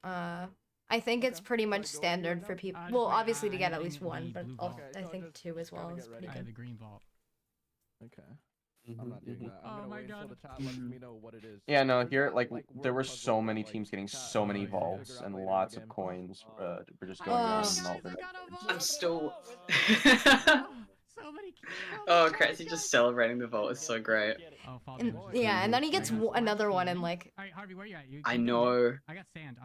I think it's pretty much standard for people. Well, obviously to get at least 1, but I think 2 as well is pretty good. Okay. I'm not doing that. I'm gonna wait until the chat lets me know what it is. Yeah, no, here, like, there were so many teams getting so many vaults and lots of coins. We're just going around and all the I'm still... So many Oh, Krtzy just celebrating the vault is so great. Oh, fall And, damage. yeah, and then he gets another one in like. Alright, Harvey, where you at? I know. I got sand.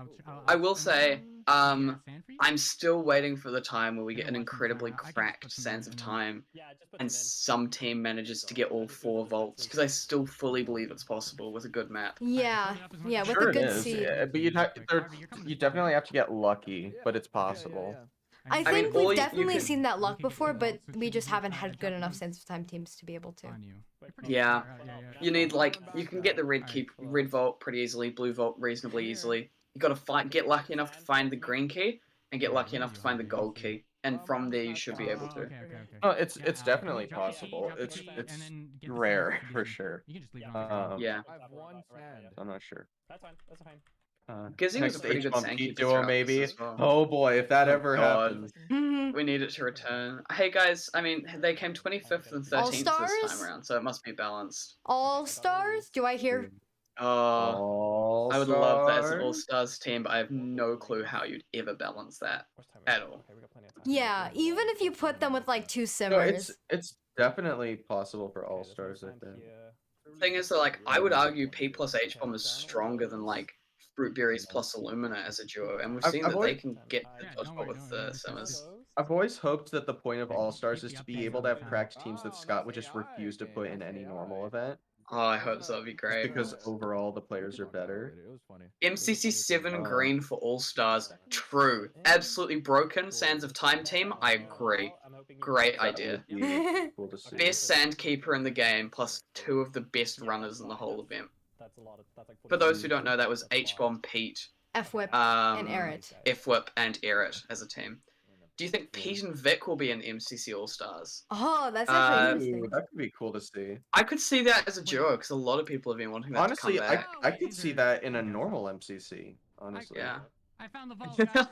I will say, sand for you? I'm still waiting for the time where we get an watch them incredibly try. I can just cracked put them sense in of and then- time, Yeah, just put and them in. some team manages to get all 4 vaults, because I still fully believe it's possible with a good map. Yeah, yeah, with Sure a it good is, seed. but you definitely have to get lucky, but it's possible. I I mean, think all we've you definitely can- seen that luck can get before, the but vaults, which we you just can haven't use had that good enough Japanese sense of time teams to be able to. on you. Yeah. You need like Alright. you can get the red key, red vault pretty easily, blue vault reasonably easily. You gotta get lucky enough to find the green key, and get lucky enough to find the gold key, and from there you should be able to. Okay. No, it's Yeah, definitely drop the key, possible. drop the It's key, and then get the rare sand for to sure. You can just leave it on the ground. Yeah. I have 1 sand. I'm not sure. That's fine. That's fine. Gizzy was a Next pretty good H-bomb sand Pete keeper duo throughout this maybe. as well. Oh boy, if that Oh, ever God. happens. Mhm. We need it to return. Hey guys, I mean they came 25th and 13th this All-Stars? time around, so it must be balanced. All stars? Do I hear? Oh, I would love that as an All-Stars? all-stars team, but I have no clue how you'd ever balance that at all. Okay, we got plenty of time. Yeah, even if you put them with like 2 No, simmers. it's definitely possible for all stars, I think. Thing is that like I would argue P plus H bomb is stronger than like Fruit Berries plus Illumina as a duo, and we've I've seen that they always- can get the Yeah, don't Dodgebolt worry, with don't the worry. Simmers. I've always hoped that the point of all stars is to be able to have cracked teams that Scott would just refuse to put in any normal event, Oh, I hope so. That'd be just great. because overall the players are better. It was funny. MCC 7 Oh. green for all stars. True. Absolutely broken. Sands of Time team. I agree. Great That idea. would be cool to see. Best Sandkeeper in the game, plus 2 of the best runners in the whole event. That's a lot of. That's like For those who don't know, that was H-Bomb, Pete, F-Whip and and Eret. F-Whip, and Eret as a team. Do you think Pete and Vic will be in MCC All Stars? Oh, that's actually Uh, interesting. Ooh, that could be cool to see. I could see that as a duo because a lot of people have been wanting that Honestly, to come back. I could see that in a normal MCC. Honestly, Yeah. I found the vault, guys.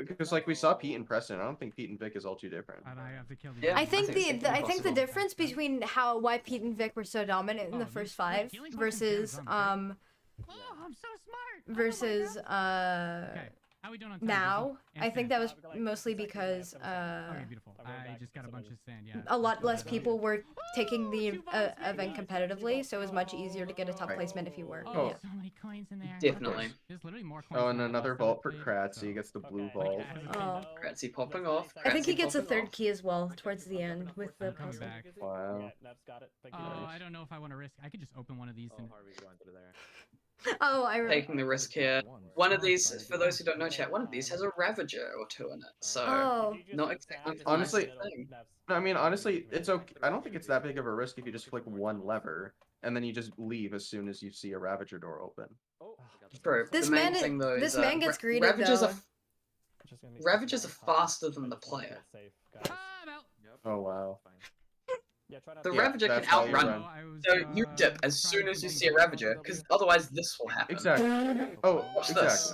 because like we saw Pete and Preston, I don't think Pete and Vic is all too different. And I have to kill these Yeah. I think I think it's I think the possible. difference between why Pete and Vic were so dominant in the first 5 versus Oh, I'm so smart. versus Okay. How we doing on time? now, And I think sand. that was mostly because Okay, beautiful. I just got a bunch of sand. Yeah. a lot less people were taking the event competitively, so it was much easier to get a top Right. placement if you were. Oh, Yeah. so many coins in there. Definitely. There's literally more coins. Oh, and than another last vault time for I played, Krtzy. so- He gets the blue Okay. vault. Oh. Krtzy popping off. I think he Krtzy gets a popping third off. key as well towards the end with the I'm coming puzzle. back. Wow. Yeah, Nev's got it. Thank you very Oh, much. I don't know if I want to risk. I could just open one of these and. Oh, I remember. Taking the risk here. One of these, for those who don't know, chat, one of these has a Ravager or 2 in it, so Oh. not exactly the Honestly- nicest thing. No, I mean honestly, it's okay. I don't think it's that big of a risk if you just flick one lever and then you just leave as soon as you see a Ravager door open. True. This the main man- thing though this is man gets greeted, Ravagers though. Ravagers are faster than the player. Ah, I'm out. Oh wow. The Yeah, Ravager can that's how you outrun. run. I was, So you dip as soon as you see a Ravager, because otherwise this will happen. Exactly. Oh, Watch this.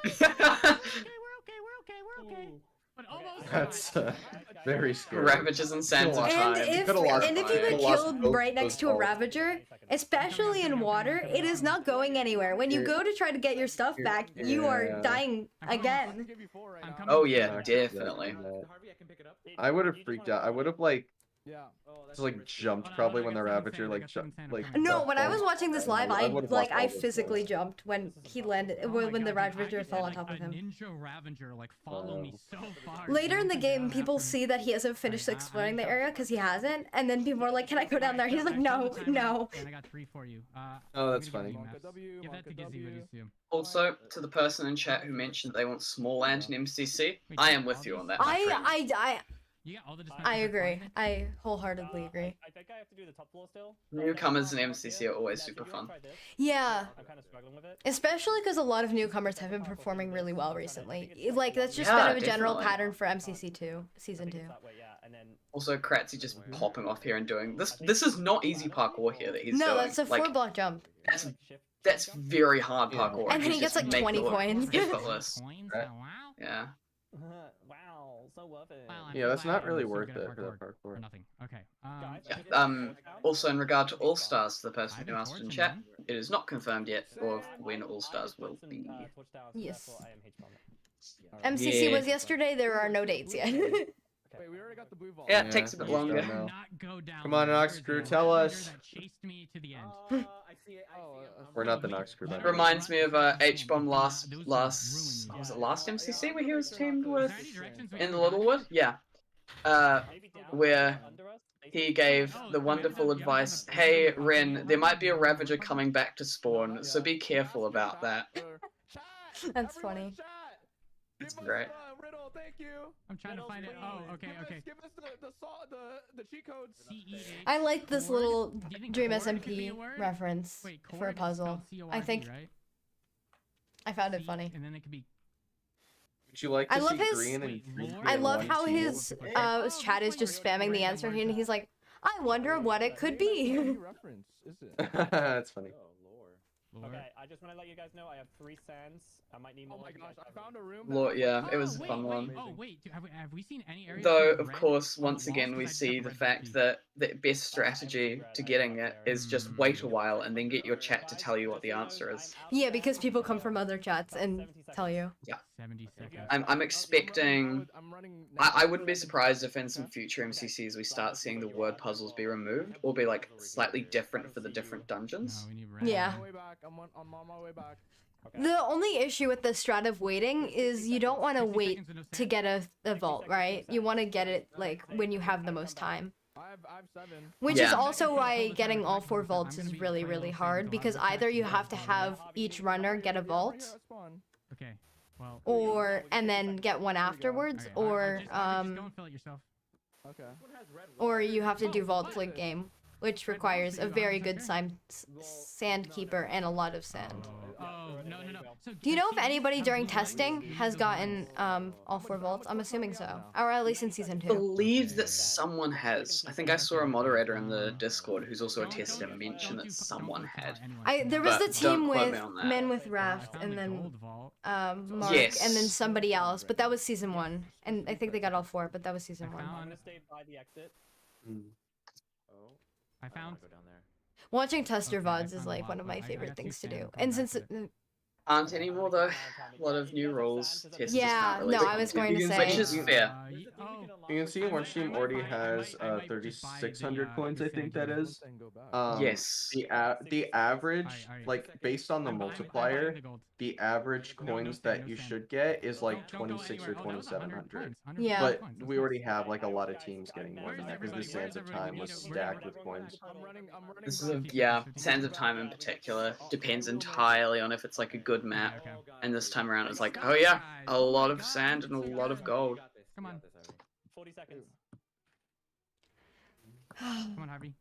exactly. We're okay. But almost. That's very scary. Ravagers and Sands of And Time. And could've lost if you five. get Could've lost killed both right those next to a balls. Ravager, especially in water, it is not going anywhere. When you go to try to get your stuff back, you are Yeah. dying again. I'm coming. Oh yeah, Back, definitely. I would have freaked out. I would have like Yeah. just like jumped probably when the Ravager like jumped like. No, the when I was ball- watching this live, I I would've like lost all I those physically balls. jumped when he landed Oh my when the God, dude, Ravager I fell on could top get of a him. Ninja Ravager like follow me so far. Later in the Jump game, down people after me. see that he hasn't finished Alright, exploring the I- area because he hasn't, and then people are like, "Can I go down there?" He's like, "No, no." And I got 3 for you. Oh, that's I'm funny. gonna give you Monka maps. W, Give that to Monka Gizzy when you W. see him. Also, to the person in chat who mentioned they want small land in MCC, I am with you on that. my friend. You got all the I dispensers agree. for fun? I wholeheartedly agree. I think I have to do the top floor still. Newcomers in MCC are always super fun. Yeah, I'm kind of struggling with it. especially because a lot of newcomers have been performing really well recently. Like that's just Yeah, been a general definitely. pattern for MCC2 season 2. Also, Krtzy just popping off here and doing this. This is not easy parkour here that he's No, doing. that's a Like, 4-block jump. that's very hard Yeah. parkour. And then he he's gets, just like, making 20 it look coins. Effortless. Coins? Right. Oh, wow. Yeah. Wow, so worth it. Wow, I'm Yeah, that's glad not I'm really so worth good at it for that For parkour. nothing. Okay. Yeah. Also, in regard to All Stars, to the person I've who been asked in torching chat, them. it is not confirmed yet of when All Stars will be. Yes. I am H-bomb. MCC Yeah. was yesterday. There are no dates yet. Wait, we already got the blue vault. Yeah, it takes a bit you just longer. don't know. Not go down Come on, there. Nox There's Crew, a tell render us. that chased me to the end. I see it. We're not the Nox Crew, by the way. Reminds me of H-Bomb last Those was ruin it me. last MCC where he was teamed Is with there any directions we in can the dodge? Littlewood? Yeah. Maybe down, Where under us. he gave the wonderful advice, hey Ren, there might be a Ravager coming back to spawn, so be careful about that. That's funny. It's great. Riddle, thank you. I'm trying to find it. Oh, okay, okay. Give us the cheat codes. I like this Cord? little Do you think Dream cord could be SMP a word? reference Wait, for a cord is puzzle. spelled I think C-O-R-D, right? I found it C, funny. And then it could be. Would you like to I love see his- green and Wait, green Lord? I and love one how team? his chat is just spamming the answer here, and he's like, I wonder what it could be. Reference, is it? That's funny. Lord. Okay, I just want to let you guys know I have 3 sands. I might need more. Oh my gosh, I found a room. Lord, yeah, it Oh, was a wait, fun wait, one. Oh wait, have we seen any areas? Though, with of red course, on once the walls? again, we 'Cause I just have see the red fact keys. that the best strategy to getting it is just wait a while and then get your chat to tell you what the answer is. Yeah, because people come from other chats and tell you. 70 seconds. I'm expecting... I wouldn't be surprised if in some future MCCs we start seeing the word puzzles be removed, or be like slightly different for the different dungeons. No, we need red. Yeah. I'm on my way back. The only issue with the strat of waiting is you don't want to 60 wait seconds with no to sand. get a vault, right? You want to get it like when you have the most time. I have 7. Which is Yeah. also why getting all 4 vaults is really, really hard, because either you have to have each runner get a vault, Okay. Well. or and then get one afterwards, Alright, or just go and fill it yourself. Okay. or you have to do vault flick game, which requires a very good sand keeper and a lot of sand. Oh, no. So Do you know if see, anybody have during blue testing ones, has those gotten ones. all 4 vaults? I'm assuming so, or at least in season 2. Believe that someone has. I think I saw a moderator in the Discord who's also a tester mention that someone had. There was But the team don't quote me with on that. Men with I Raft found and the then gold vault. Mark Yes. and then somebody else, but that was season 1, and I think they got all 4, but that was season 1. I'm found- gonna stay by the exit. I found. Watching tester Okay, I VODs is found a like lot, one of but my I got favorite 2 things to sand, do, I'm and going since back to Aren't anymore though. A lot of new rules. Testers Yeah, can't really no, I was going to which say- is fair. Oh, You can see I one might- team I might already buy- has I might just buy 3,600 the, coins, I think that sand is. here. Yes. The average, Alright. like based on the I'm buying multiplier, the gold. the average No, no coins sand, that no you sand. should get is like Don't go 26 or anywhere. Oh, that was 100 2,700. coins, Yeah. 100 But coins, we that's already good. have like a lot of teams getting more Where's than that because the everybody? Sands of Where's Time everybody? was We need a- stacked with coins. I'm running This back. is Sands of Time in particular depends entirely on if it's like a good map. Okay. And this time around it's like, oh yeah, a lot of sand and a lot of gold. Come on. 40 seconds. Come on, Harvey.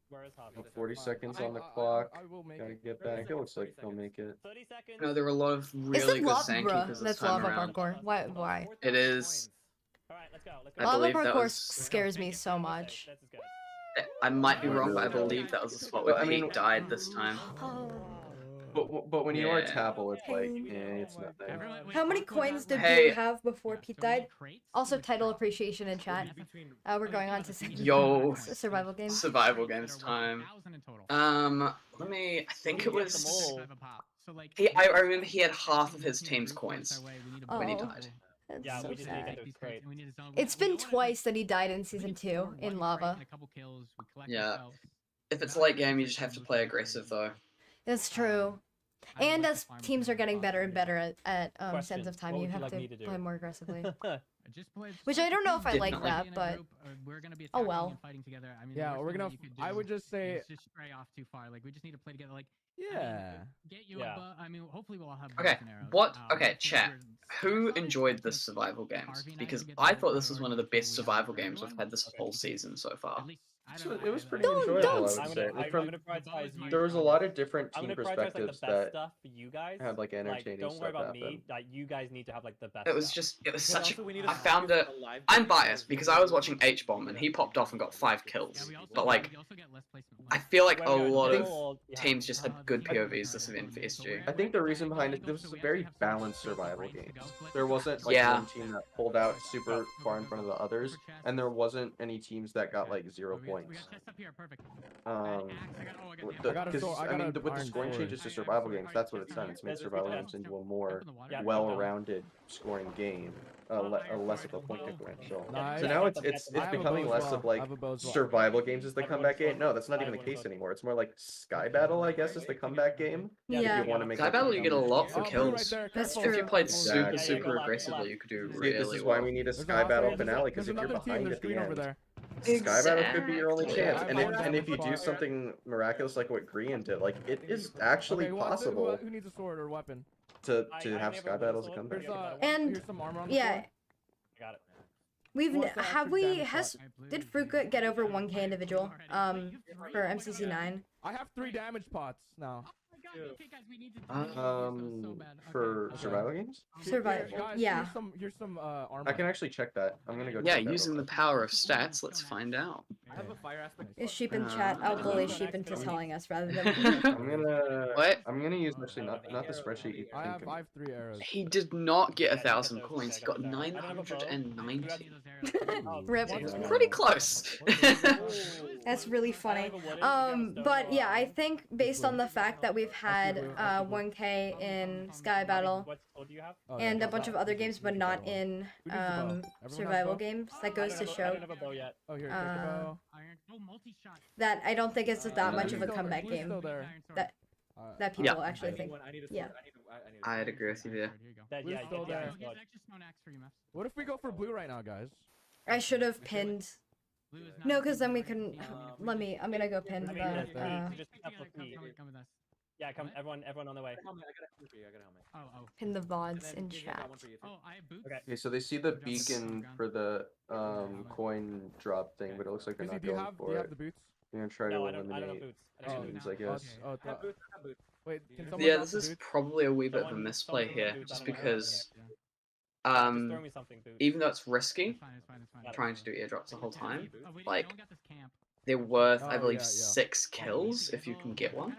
Where is Harvey? 40 seconds on the clock. I will make Gotta it. get back. It looks like they'll make it. 30 seconds. No, there were a lot of It's really the good lava, sandkeepers this that's time lava around. parkour. Why? It is. Alright, let's go. I Lava believe that parkour was. scares me so much. This is good. I might be wrong, but I believe that was the spot where Well, I mean- Pete died this time. Oh. But when you are Yeah. TapL, it's like, it's nothing. Everyone- wait, How many Aqua coins has did one. Hey. you have before Pete So we need died? crates, Also, which title are- appreciation in chat. We're going on to Yo. survival games. Survival games time. 1,000 in total. Let me. I think it was. So like, I remember he had half of his team's coins when he Oh. died. That's Yeah, so we just need to sad. get those crates. It's been twice that he died in season 2 in lava. Yeah. If it's late game, you just have to play aggressive though. That's true. And as teams are getting better and better at Question, Sands of Time, what you would you have like to me to do? play more aggressively. Just play, Which I don't know if I like Definitely. that, but we're gonna be oh attacking well. and fighting together. I mean, Yeah, the we're worst gonna. thing that you could I do would just say. is just stray off too far. Like we just need to play together. Like Yeah. get you Yeah. a bow. I mean, hopefully we'll all have Okay, bows and arrows. what? Okay, hopefully chat. we're- Who enjoyed the survival games? Because I thought this was one of the best survival games we've had this whole season so far. At least I So don't know, it was I pretty don't know. enjoyable, I don't- would I'm say. gonna, I'm From- gonna prioritize you. There was a lot of different I'm team gonna prioritize like the perspectives best that stuff for you guys. had like entertaining Don't worry stuff about me. happen. Like you guys need to have like the best. It was stuff. just, it was But such also we a. need to I found it. stop the live I'm game biased because because I was watching H-Bomb and he popped off and got 5 kills. Yeah, we also But get- like, we also get less placement I points. feel like Where a we are, lot middle of or- yeah. teams just had good POVs this event for SG. I think the reason behind it, this was a very balanced survival game. There wasn't like Yeah. one team that pulled out super far in front of the others, and there wasn't any teams that got like 0 points points. We got chests up here, perfect. With the scoring changes to survival games, that's what it's done. It's made survival games into a more well-rounded scoring game, less of a point differential. So now it's becoming less of like survival games as the comeback game. No, that's not even the case anymore. It's more like Sky Battle, I guess, is the comeback game. Yeah. If you want to make Sky Battle, you get a lot for kills. That's If true. you played super Exactly. aggressively, you could do See, really this is well. why we need a Sky Battle finale, because if you're behind at the end, Sky Battle could be your only chance. And if you do something miraculous like what Grian did, like it is actually possible Who needs a sword or weapon? to have Sky Battle as a comeback. And Here's some armor on the yeah, floor. I got it. Did Fruka get over 1k individual for MCC 9? I have 3 damage pots now. For survival games? Survival, Guys, yeah. Here's some armor. I can actually check that. I'm gonna go. Yeah, check that using real the power of stats, let's find out. I have a fire aspect. Is Sheep in chat? I'll bully Sheep into telling us rather than. quick. I'm gonna use actually not the spreadsheet. You I think have 3 arrows. He did not get 1,000 coins. He got 990. Rip. It's pretty close. That's really funny. But yeah, I think based on the fact that we've had 1k in Sky Battle and a bunch of other games, but not in survival games, that goes to show that I don't think it's that much of a comeback game that people actually think. Yeah. I'd agree with you there. What if we go for blue right now, guys? I should have pinned. No, because then we couldn't. I'm gonna go pin the. Yeah, come, everyone on the way. Pin the VODs in chat. Okay, so they see the beacon for the coin drop thing, but it looks like they're not going for it. The boots? You're gonna try to I don't have eliminate boots. teams, I guess. Wait, can someone Yeah, drop this the is boots? probably a wee bit of a misplay here, just because Just throw me something, boots. even though it's risky, trying to do airdrops the whole time, like they're worth I believe 6 kills if you can get one.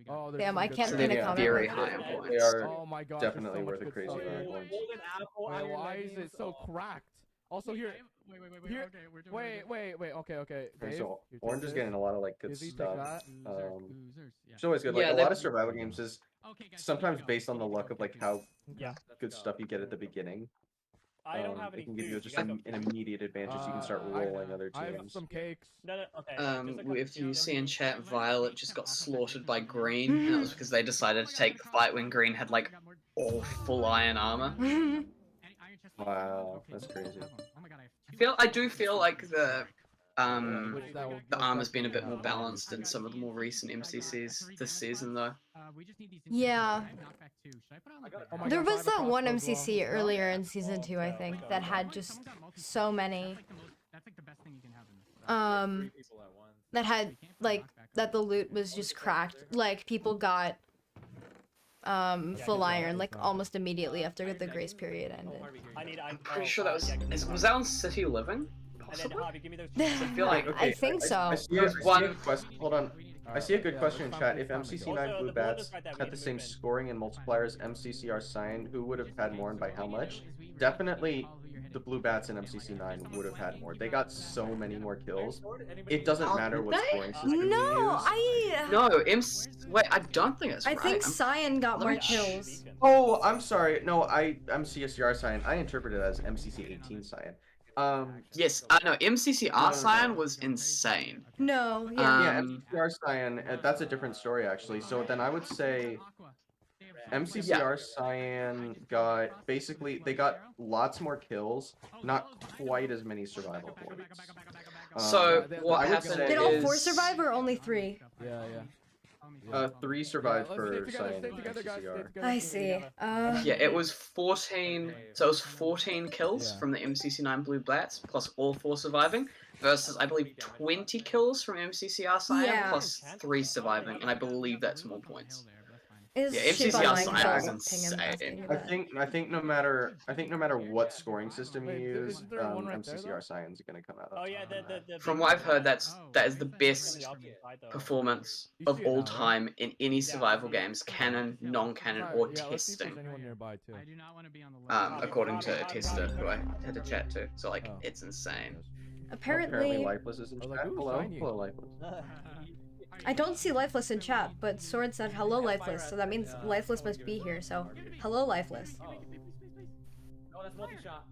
Oh, Damn, I can't So pin they a get comment. very real high quick. on points. They are Oh my gosh, definitely there's so worth a much crazy good amount of stuff. points. Wait, why is it so cracked? Also here, here, wait, okay. Okay, Dave, so you take Orange is this. getting a lot of like good Izzy, take stuff. that. It's always good. Like Yeah, a they- lot of survival games is sometimes based on the luck of like how Yeah. good stuff you get at the beginning. I don't have It any can give you food. just guys an got food? immediate advantage. You can start rolling other I have teams. some cakes. No, okay. just a couple- If you see in chat, Violet just got slaughtered by Green, and that was because they decided to take the fight when Green had like all full iron armor. Wow, that's crazy. I do feel like the armor's been a bit more balanced in some of the more recent MCCs this season, though. Yeah. Oh my There gosh, I was have a that one crossbow as well. MCC earlier in season 2, I think, that had just so many. That had like that the loot was just cracked. Like people got full iron like almost immediately after the grace period ended. I'm pretty sure that was that on City Living? Possibly? I feel like I think so. I see a question. Hold on. I see a good question in chat. If MCC9 Blue Bats had the same scoring and multiplier as MCCR Cyan, who would have had more and by how much? Definitely the Blue Bats and MCC9 would have had more. They got so many more kills. It doesn't matter what scoring system you No, use. Wait, I don't think it's I right. think Cyan got more kills. Oh, I'm sorry. No, I'm CSCR Cyan. I interpret it as MCC18 Cyan. Yes, no, MCCR Cyan was insane. No, yeah. Yeah, MCCR Cyan, that's a different story actually. So then I would say MCCR Cyan got, basically, they got lots more kills, not quite as many survival points. So, what happened Did all 4 survive or only 3? Yeah. 3 survived Let's for stay together, Cyan stay and together, guys, stay MCCR. together. I see. Yeah, it was 14. So it was 14 kills from the MCC9 Blue Blats plus all 4 surviving, versus I believe 20 kills from MCCR Cyan plus 3 surviving, and I believe that's more points. Yeah, MCCR Cyan was insane. I think no matter what scoring system you use, MCCR Cyan's gonna come out. Oh yeah, From what I've heard, that is the best performance of all time in any survival games, canon, non-canon, or testing. According to a tester who I had to chat to, so like it's insane. Apparently, Lifeless is in chat. Hello, hello, Lifeless. I don't see Lifeless in chat, but Sword said hello, Lifeless, so that means Lifeless must be here. So, hello, Lifeless. Oh, that's multi-shot.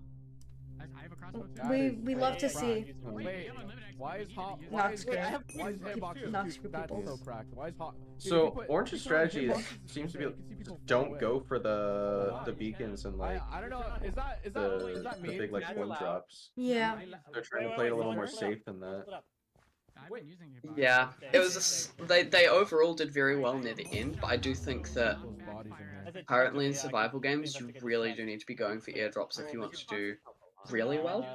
I have a crossbow too. We love to see. Wait, why is hot? Nox group. Why is hitbox Nox group that's people. so cracked? Why is hot? So Orange's strategy seems to be don't go for the beacons and like I don't know. Is that the me? big like coin drops. Yeah. They're trying to play it a little more safe than that. I've been using it. Yeah, it was they overall did very well near the end, but I do think that currently in survival games you really do need to be going for airdrops if you want to do really well.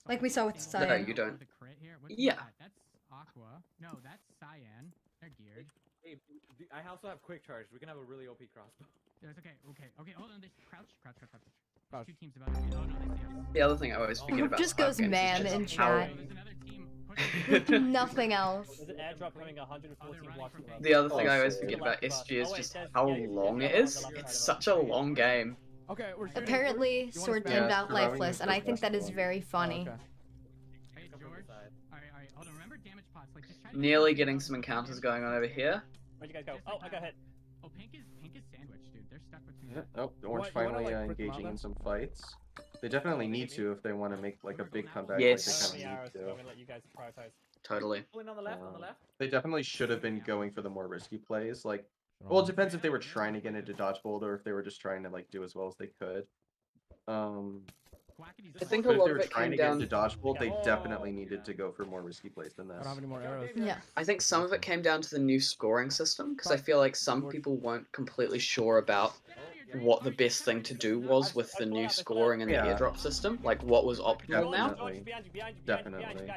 Like we saw with No, Cyan. you don't. The crit here? Yeah. That's Aqua. No, that's Cyan. They're geared. Hey, I also have quick charge. We can have a really OP crossbow. It's okay. Hold on. There's crouch. There's 2 teams about to oh no, they see us. The other thing I always forget about Just survival goes games is man just in how- chat. There's another team Nothing else. There's an airdrop coming 114 blocks from us. The other thing I always forget about SG is just how long it is. It's such a long game. Okay, we're shooting. Apparently, Sword Yeah, timed out surviving Lifeless, is and the I think best that is one. very funny. Hey, George. Alright. Hold on. Remember damage pots. Like, just try to Nearly getting some encounters going on over here. Where'd you guys go? Oh, I got hit. Oh, pink is sandwiched, dude. They're stuck between. Yeah. Oh, Orange finally engaging in some fights. They definitely need to if they want to make like a big comeback. Yes. Like they kind of So need I'm to. gonna let you guys prioritize. Totally. Pulling on the left, on the left. They definitely should have been going for the more risky plays. Like, well, it depends if they were trying to get into Dodgebolt or if they were just trying to like do as well as they could. I think a But if lot they of were it trying came to get down. into Dodgebolt, they definitely needed to go for more risky plays than I this. don't have any more arrows. Yeah. I think some of it came down to the new scoring system because I feel like some people weren't completely sure about what the best thing to do was with the new scoring and the Yeah. airdrop system. Like what was optimal now. Definitely.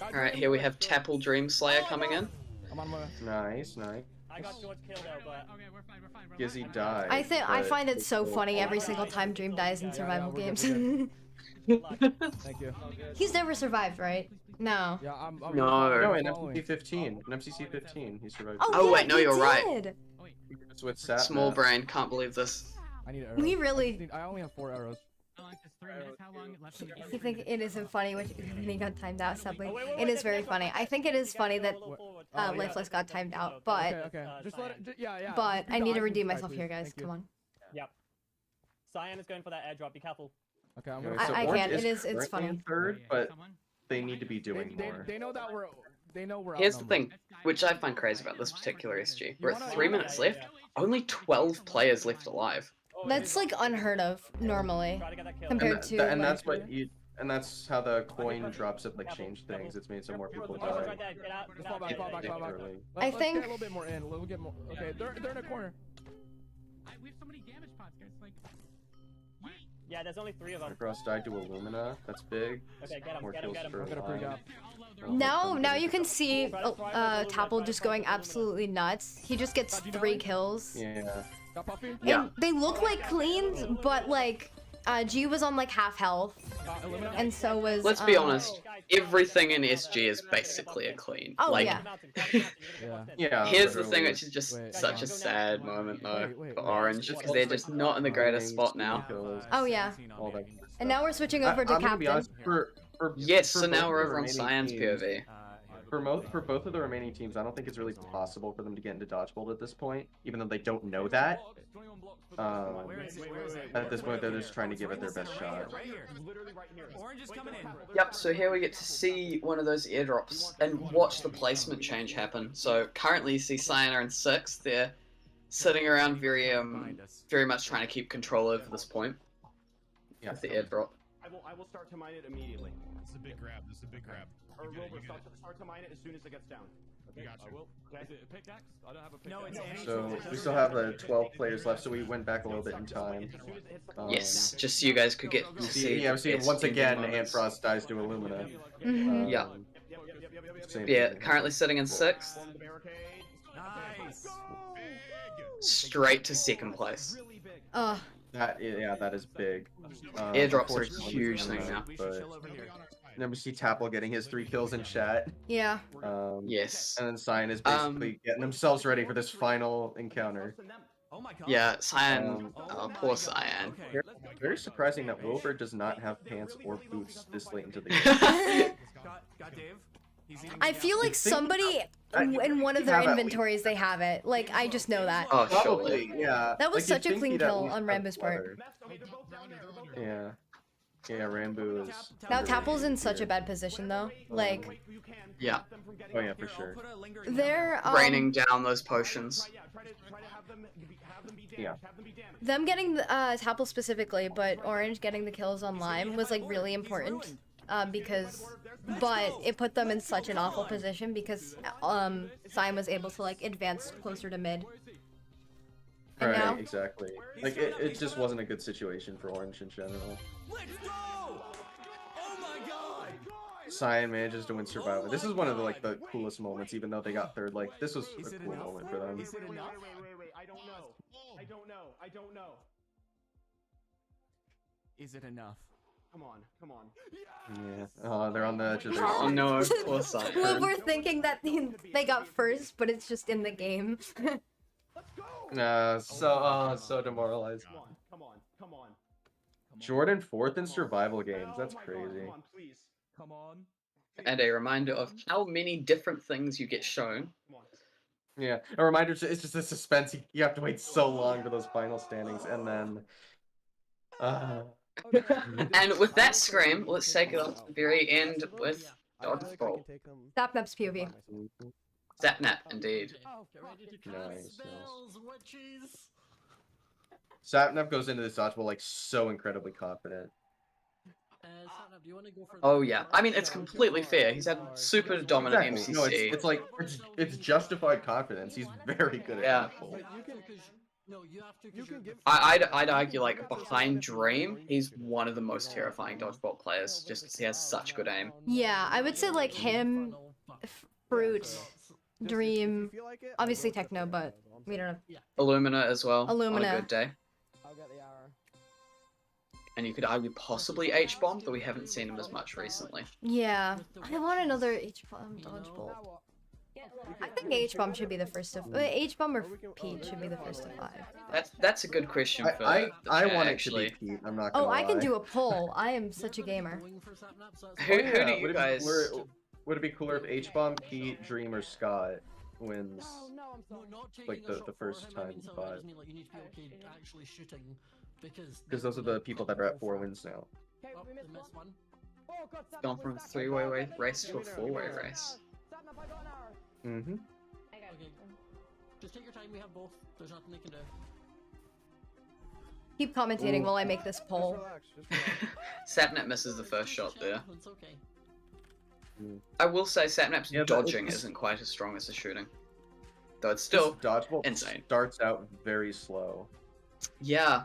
All right, here we have TapL Dreamslayer coming in. I'm on my way. Nice, nice. I got George killed though, but Okay, we're fine. Gizzy died. I but find it it's so still funny every fun. single time Dream dies in survival we're good, games. Thank you. He's never survived, right? No. Yeah, I'm No. No, in following. MCC 15. In MCC 15, he survived. Oh, yeah, wait, no, he you're right. did. It's with Sapnap. Small brain, can't believe this. I need arrows. We really. I only have 4 arrows. How long? Just 3 minutes. How long left in the game? You think it isn't funny when he got timed out, sadly? It is very funny. I think it is funny that Lifeless got timed out, but Okay. Just let it. Yeah. but If you I need die, to redeem please myself die, here, please. guys. Thank you. Come on. Yep. Cyan is going for that airdrop. Be careful. Okay, I'm Okay, gonna. so I Orange can't. It's currently funny. in third, Yeah, but someone? they need to be doing more. They know that we're. They know we're. Here's the outnumbered. thing, which I find crazy about this particular SG. We're at wanna- 3 minutes left. Only 12 players left alive. That's like unheard of normally Try to get that kill. compared to. And that's like- what you. And that's how the coin drops have like changed things. It's made so more people George is die. right there. Get out. Get Fall out. back, fall back, fall back. Particularly. Let's think- get a little bit more in. A little bit more. Okay, they're in a corner. We have so many damage pots, guys. Like, Yeah, there's only 3 of them. Cross died to Illumina. That's big. Okay, get him. More Get him. kills Get him. for I'm gonna pre Lion. Now you can see TapL just going absolutely nuts. He just gets 3 kills. Yeah. Got Puffy. Yeah. And they look like cleans, but like G was on like half health, Illumina. and so was. Let's be honest, everything in SG is basically a clean. Oh, like, yeah. Yeah. here's the thing literally. which is just Wait, such a sad moment though Wait, for wait. Orange, because they're just not in the greatest spot now. Oh yeah. All that. And now we're switching over to I'm gonna be Captain. honest, for Yes, for so both now of we're the over on remaining Cyan's teams- POV. For both of the remaining teams, I don't think it's really possible for them to get into Dodgebolt at this point, even though they don't know that. At this point, they're just trying to give it their best shot. Yep, so here we get to see one of those airdrops and watch the placement change happen. So currently you see Cyan are in 6th. They're sitting around very much trying to keep control over this point Yeah. with the airdrop. I will start to mine it immediately. This is a big grab. This is a big grab. Or You get it, Wilbur, you get start to mine it as soon as it gets down. You got you. Okay. Is it a pickaxe? I don't have a pickaxe. No, it's any So we still have 12 players left, so we went back a little bit in time. Yes, just so you guys could get to see. Yeah, we see the once best again, ending moments. Antfrost dies to Illumina. Yeah. Same Yeah, thing. currently sitting in 6th. Nice. Straight to 2nd place. That is big. Airdrops are a Unfortunately, huge thing now. But then we see TapL getting his 3 kills in chat. Yeah. Yes. And then Cyan is basically getting themselves ready for this final encounter. Yeah, Cyan. Oh, poor Cyan. Very surprising that Wilbur does not have pants or boots this late into the game. Got Dave. I feel like somebody in one of their inventories they have it. Like I just know that. Oh, Probably, surely. yeah. That was Like, such a clean kill on Rambo's part. Yeah. Yeah, Rambo is... Now TapL's in such a bad position though. Like, Yeah. Oh yeah, for sure. they're Raining down those potions. Yeah. them getting the TapL specifically, but Orange getting the kills on Lime was like really important. But it put them in such an awful position because Cyan was able to like advance closer to mid. And Right, now, exactly. Like it just wasn't a good situation for Orange in general. Let's go! Oh my god! Cyan manages to win Survivor. This is one of the coolest moments, even though they got third. Like this was a cool moment for them. Wait, I don't know. I don't know. Is it enough? Come on. Yeah. Oh, they're on the edge of their Oh no, poor Cyan. we're thinking that they got first, but it's just in the game. So demoralized. Come on. Jordan 4th in survival games. That's crazy. Come on, please. Come on. And a reminder of how many different things you get shown. Yeah. A reminder, it's just a suspense. You have to wait so long for those final standings, and then... And with that scream, let's take it up to the very end with Dodgebolt. Sapnap's POV. Sapnap, indeed. Nice. Sapnap goes into this dodgeball like so incredibly confident. Sapnap, do you want to go for Oh yeah, I mean it's completely fair. He's had super dominant Exactly. MCC. No, it's like it's justified confidence. He's very good at Yeah. dodgeball. No, you have to. I'd argue like behind Dream, he's one of the most terrifying Dodgebolt players. Just because he has such good aim. Yeah, I would say like him, Fruit, Dream, obviously Techno, but we don't know. Illumina as well. On Illumina. a good day. I'll get the arrow. And you could argue possibly H-bomb, though we haven't seen him as much recently. Yeah, I want another H-bomb Dodgebolt. I think H-bomb should be the first of H-bomb or Pete should be the first of 5. That's a good question for I the chat, want it to actually. be Pete. I'm not gonna Oh, I can lie. do a poll. I am such a gamer. Who do you guys? Would it be cooler if H-bomb, Pete, Dream, or Scott wins? Like the first time 5. Because those are the people that are at 4 wins now. Gone from a 3-way race to a 4-way race. Mm-hmm. Okay. Just take your time, we have both. There's nothing they can do. Keep commentating while I make this poll. Sapnap misses the first shot there. It's okay. I will say Sapnap's Yeah, but dodging it's- isn't quite as strong as the shooting. Though it's still This dodgeball insane. starts out very slow. Yeah.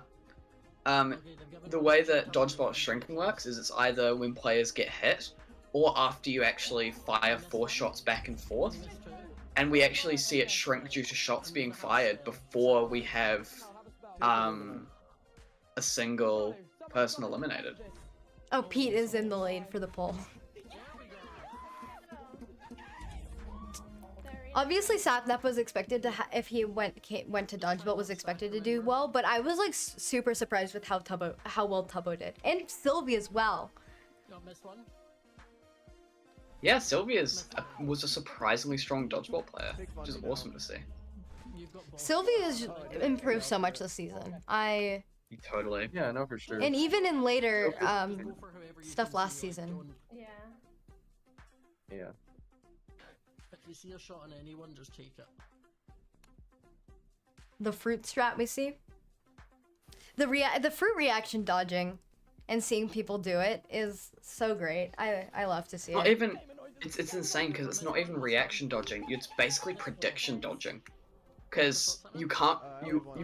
The way that Dodgebolt shrinking works is it's either when players get hit, or after you actually fire 4 shots back and forth. And we actually see it shrink due to shots being fired before we have a single person eliminated. Oh, Pete is in the lead for the poll. Obviously, Sapnap was expected to, if he went to Dodgebolt, was expected to do well. But I was like super surprised with how well Tubbo did, and Sylvie as well. Yeah, Sylvia was a surprisingly strong Dodgebolt player, which is awesome to see. Sylvie has improved so much this season. Totally. Yeah, no, for sure. And even in later stuff last season. Yeah. Yeah. If you see a shot on anyone, just take it. The fruit strat we see. The fruit reaction dodging and seeing people do it is so great. I love to see Not it. even, it's insane because it's not even reaction dodging. It's basically prediction dodging. Because you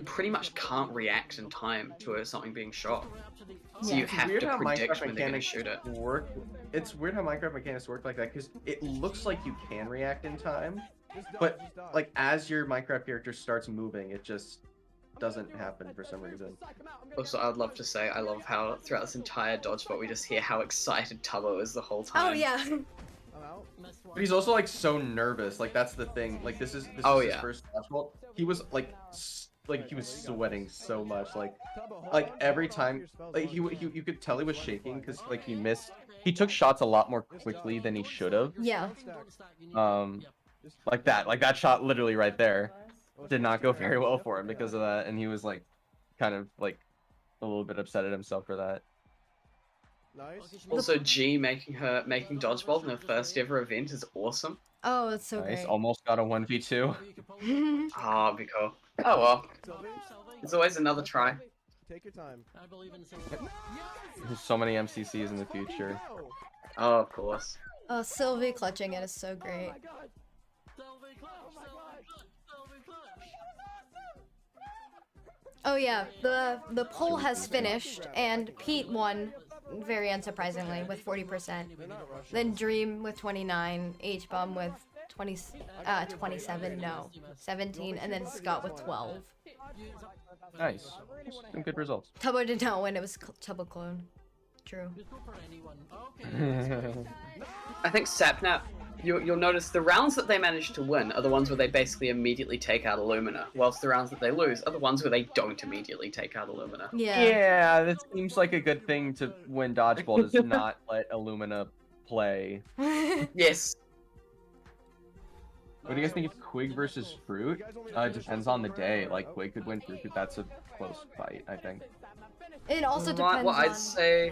pretty much can't react in time to something being shot. So you have to predict when they're going to shoot it. It's weird how Minecraft mechanics work like that, because it looks like you can react in time, but like as your Minecraft character starts moving, it just doesn't happen for some reason. Also, I'd love to say I love how throughout this entire Dodgebolt we just hear how excited Tubbo is the whole time. Oh yeah. But he's also like so nervous. Like that's the thing. Like this is his first Dodgebolt. He was like like he was sweating so much, like every time, like you could tell he was shaking because like he missed. He took shots a lot more quickly than he should have. Yeah. Like that shot literally right there did not go very well for him because of that, and he was like kind of like a little bit upset at himself for that. Nice. Also, G making Dodgebolt in her first ever event is awesome. Oh, it's so Nice, great. almost got a 1v2. Ah, be cool. Oh well. There's always another try. Take your time. I believe in There's so many MCCs in the future. Oh, of course. Oh, Sylvie clutching it is so great. Oh yeah, the poll has finished, and Pete won, very unsurprisingly, with 40%. Then Dream with 29, H-Bum with 27, no, 17, and then Scott with 12. Nice. Some good results. Tubbo did not win, it was Tubbo clone. True. I think Sapnap, you'll notice the rounds that they manage to win are the ones where they basically immediately take out Illumina, whilst the rounds that they lose are the ones where they don't immediately take out Illumina. Yeah, that seems like a good thing to win Dodgebolt is not let Illumina play. Yes. What do you guys think of Quig versus Fruit? It depends on the day. Like, Quig could win Fruit, but that's a close fight, I think. It also depends Well, I'd on say,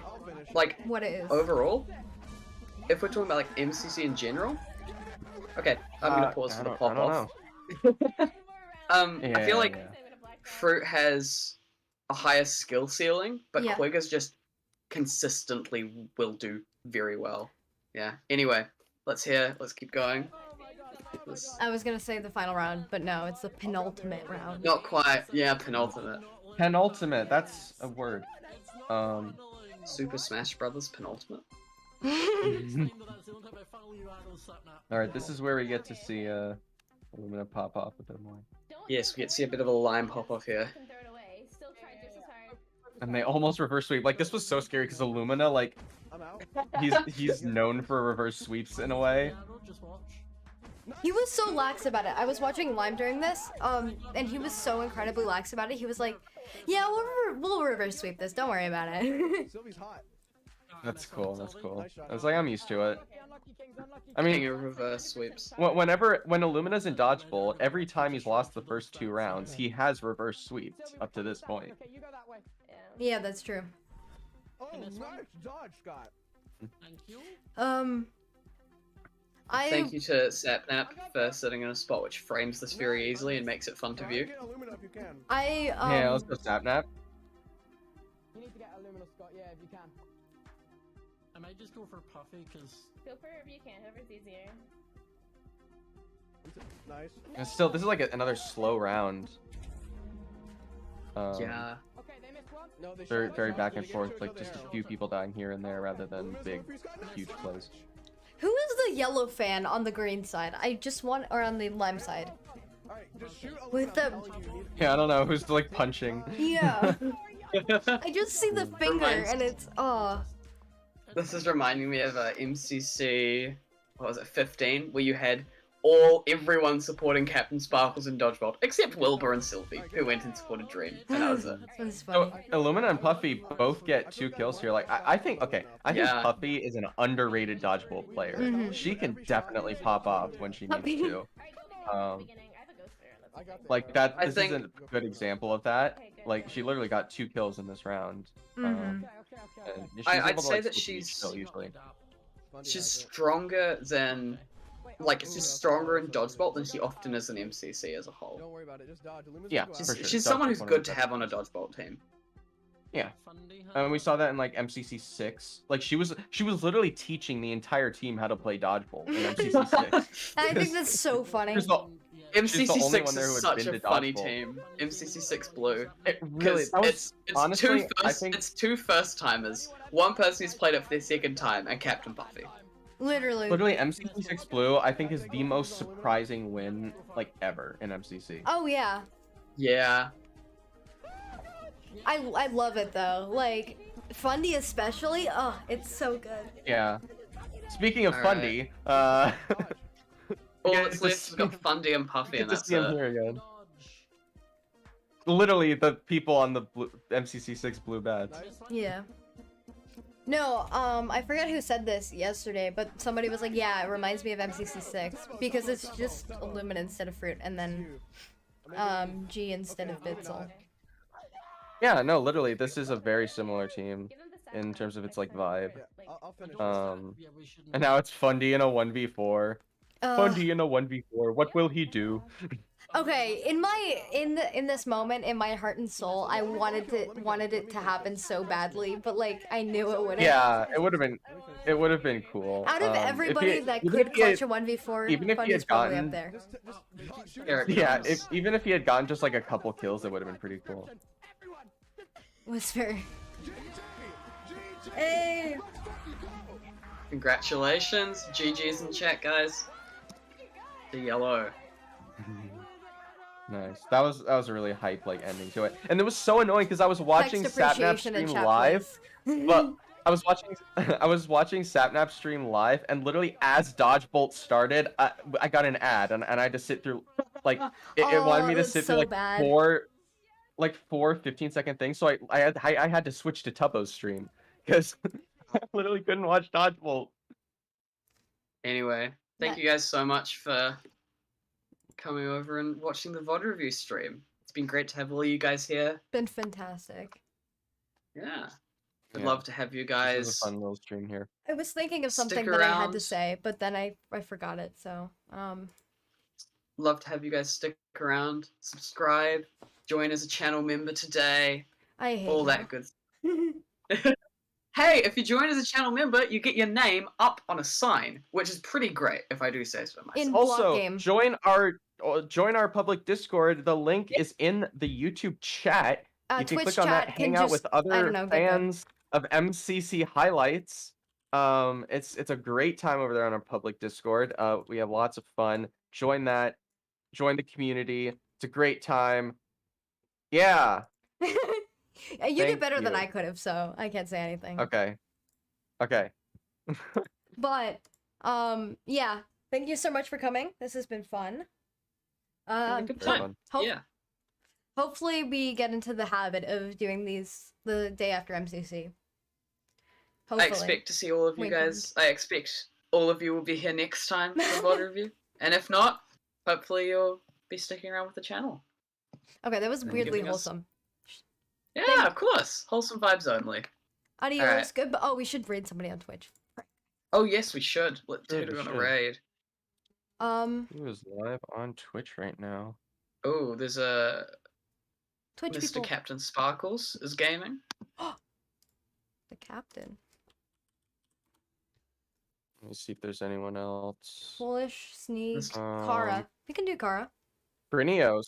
like, what it is. overall, if we're talking about, like, MCC in general... Okay, I'm gonna pause for the pop-off. I feel like Fruit has a higher skill ceiling, but Quig is just consistently will do very well. Yeah, anyway, let's keep going. I was gonna say the final round, but no, it's the penultimate round. Not quite. Yeah, penultimate. Penultimate, that's a word. Super Smash Brothers penultimate. Alright, this is where we get to see Illumina pop off a bit more. Yes, we get to see a bit of a line pop off here. And they almost reverse sweep. Like, this was so scary because Illumina, like, he's known for reverse sweeps in a way. He was so lax about it. I was watching Lime during this, and he was so incredibly lax about it. He was like, "Yeah, we'll reverse sweep this. Don't worry about it." Sylvie's hot. That's cool. That's cool. I was like, I'm used to it. I mean, reverse sweeps. When Illumina's in Dodgebolt, every time he's lost the first 2 rounds, he has reverse sweeped up to this point. Yeah, that's true. Oh, nice dodge, Scott. Thank you. Thank you to Sapnap for sitting in a spot which frames this very easily and makes it fun to view. Yeah, let's go Sapnap. You need to get Illumina, Scott, yeah, if you can. I might just go for Puffy, because... Go for whoever you can, whoever's easier. Nice. And still, this is like another slow round. Yeah. Very back and forth, like just a few people dying here and there rather than big, huge plays. Who is the yellow fan on the green side? I just want, or on the lime side. With the... Yeah, I don't know who's like punching. Yeah. I just see the finger and it's, oh. This is reminding me of MCC, what was it, 15, where you had everyone supporting CaptainSparklez and Dodgebolt, except Wilbur and Sylvie, who went and supported Dream, and that was it. So, Illumina and Puffy both get 2 kills here. Like, I think Puffy is an underrated Dodgebolt player. She can definitely pop off when she needs to. Like, this is a good example of that. Like, she literally got 2 kills in this round. I'd say that she's stronger than... Like, she's stronger in Dodgebolt than she often is in MCC as a whole. Don't worry about it, just dodge. Yeah, she's someone who's good to have on a Dodgebolt team. Yeah, and we saw that in like MCC 6. Like she was literally teaching the entire team how to play Dodgebolt in MCC 6. I think that's so funny. MCC 6 is such a funny team. MCC 6 Blue. It's 2 first-timers, 1 person who's played it for their 2nd time, and Captain Buffy. Literally MCC6 Blue, I think, is the most surprising win, like, ever in MCC. Oh, yeah. Yeah. I love it, though. Like, Fundy especially, oh, it's so good. Yeah. Speaking of Fundy, all that's left, we've got Fundy and Puffy, and that's it. Here again. literally the people on the MCC6 blue badge. Yeah. No, I forget who said this yesterday, but somebody was like, yeah, it reminds me of MCC6 because it's just Illumina instead of fruit, and then G instead of Bitzel. Yeah, no, literally, this is a very similar team in terms of its like vibe. And now it's Fundy in a 1v4. Fundy in a 1v4. What will he do? Okay, in this moment, in my heart and soul, I wanted it to happen so badly, but like I knew it wouldn't. Yeah, it would have been cool. Out of everybody that could clutch a 1v4, even if he Fundy's had probably gotten, up there. Yeah, even if he had gotten just like a couple kills, it would have been pretty cool. Was very. Hey. Congratulations, GG's in chat, guys. The yellow. Nice. That was a really hype like ending to it, and it was so annoying because I was watching Sapnap stream live, but I was watching Sapnap stream live, and literally as Dodgebolt started, I got an ad, and I had to sit through like it wanted me to sit through like four 15-second things, so I had to switch to Tubbo's stream because I literally couldn't watch Dodgebolt. Anyway, thank you guys so much for coming over and watching the VOD review stream. It's been great to have all you guys here. Been fantastic. Yeah. I'd love to have you guys. This was a fun little stream here. I was thinking of something that I had to say, but then I forgot it, so Love to have you guys stick around, subscribe, join as a channel member today. I hate all that good stuff. Hey, if you join as a channel member, you get your name up on a sign, which is pretty great, if I do say so myself. Also, join our public Discord. The link is in the YouTube chat. You can click on that, hang out with other fans of MCC highlights. It's a great time over there on our public Discord. We have lots of fun. Join that. Join the community. It's a great time. Yeah. You did better than I could have, so I can't say anything. Okay. Okay. But yeah. Thank you so much for coming. This has been fun. Good time. Yeah. Hopefully we get into the habit of doing these the day after MCC. Hopefully. I expect to see all of you guys. I expect all of you will be here next time for the VOD review. And if not, hopefully you'll be sticking around with the channel. Okay, that was weirdly wholesome. Yeah, of course. Wholesome vibes only. Adios. Right. Good. Oh, we should raid somebody on Twitch. Oh yes, we should. Let's do it on a raid. Who is live on Twitch right now? Oh, there's a Twitch Mr. people. CaptainSparklez is gaming. The captain. Let me see if there's anyone else. Foolish, Sneak, Kara. We can do Kara. Krtzy.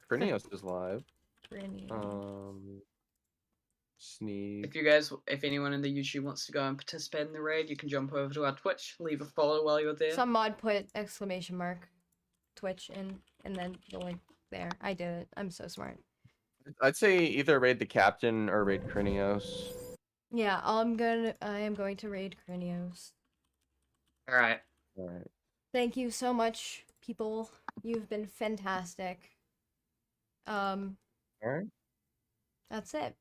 Krtzy is live. Krtzy. Sneak. If anyone in the YouTube wants to go and participate in the raid, you can jump over to our Twitch, leave a follow while you're there. Some mod put exclamation mark Twitch in, and then the link there. I did it. I'm so smart. I'd say either raid the captain or raid Krtzy. Yeah, I am going to raid Krtzy. Alright. Thank you so much, people. You've been fantastic. Alright. That's it.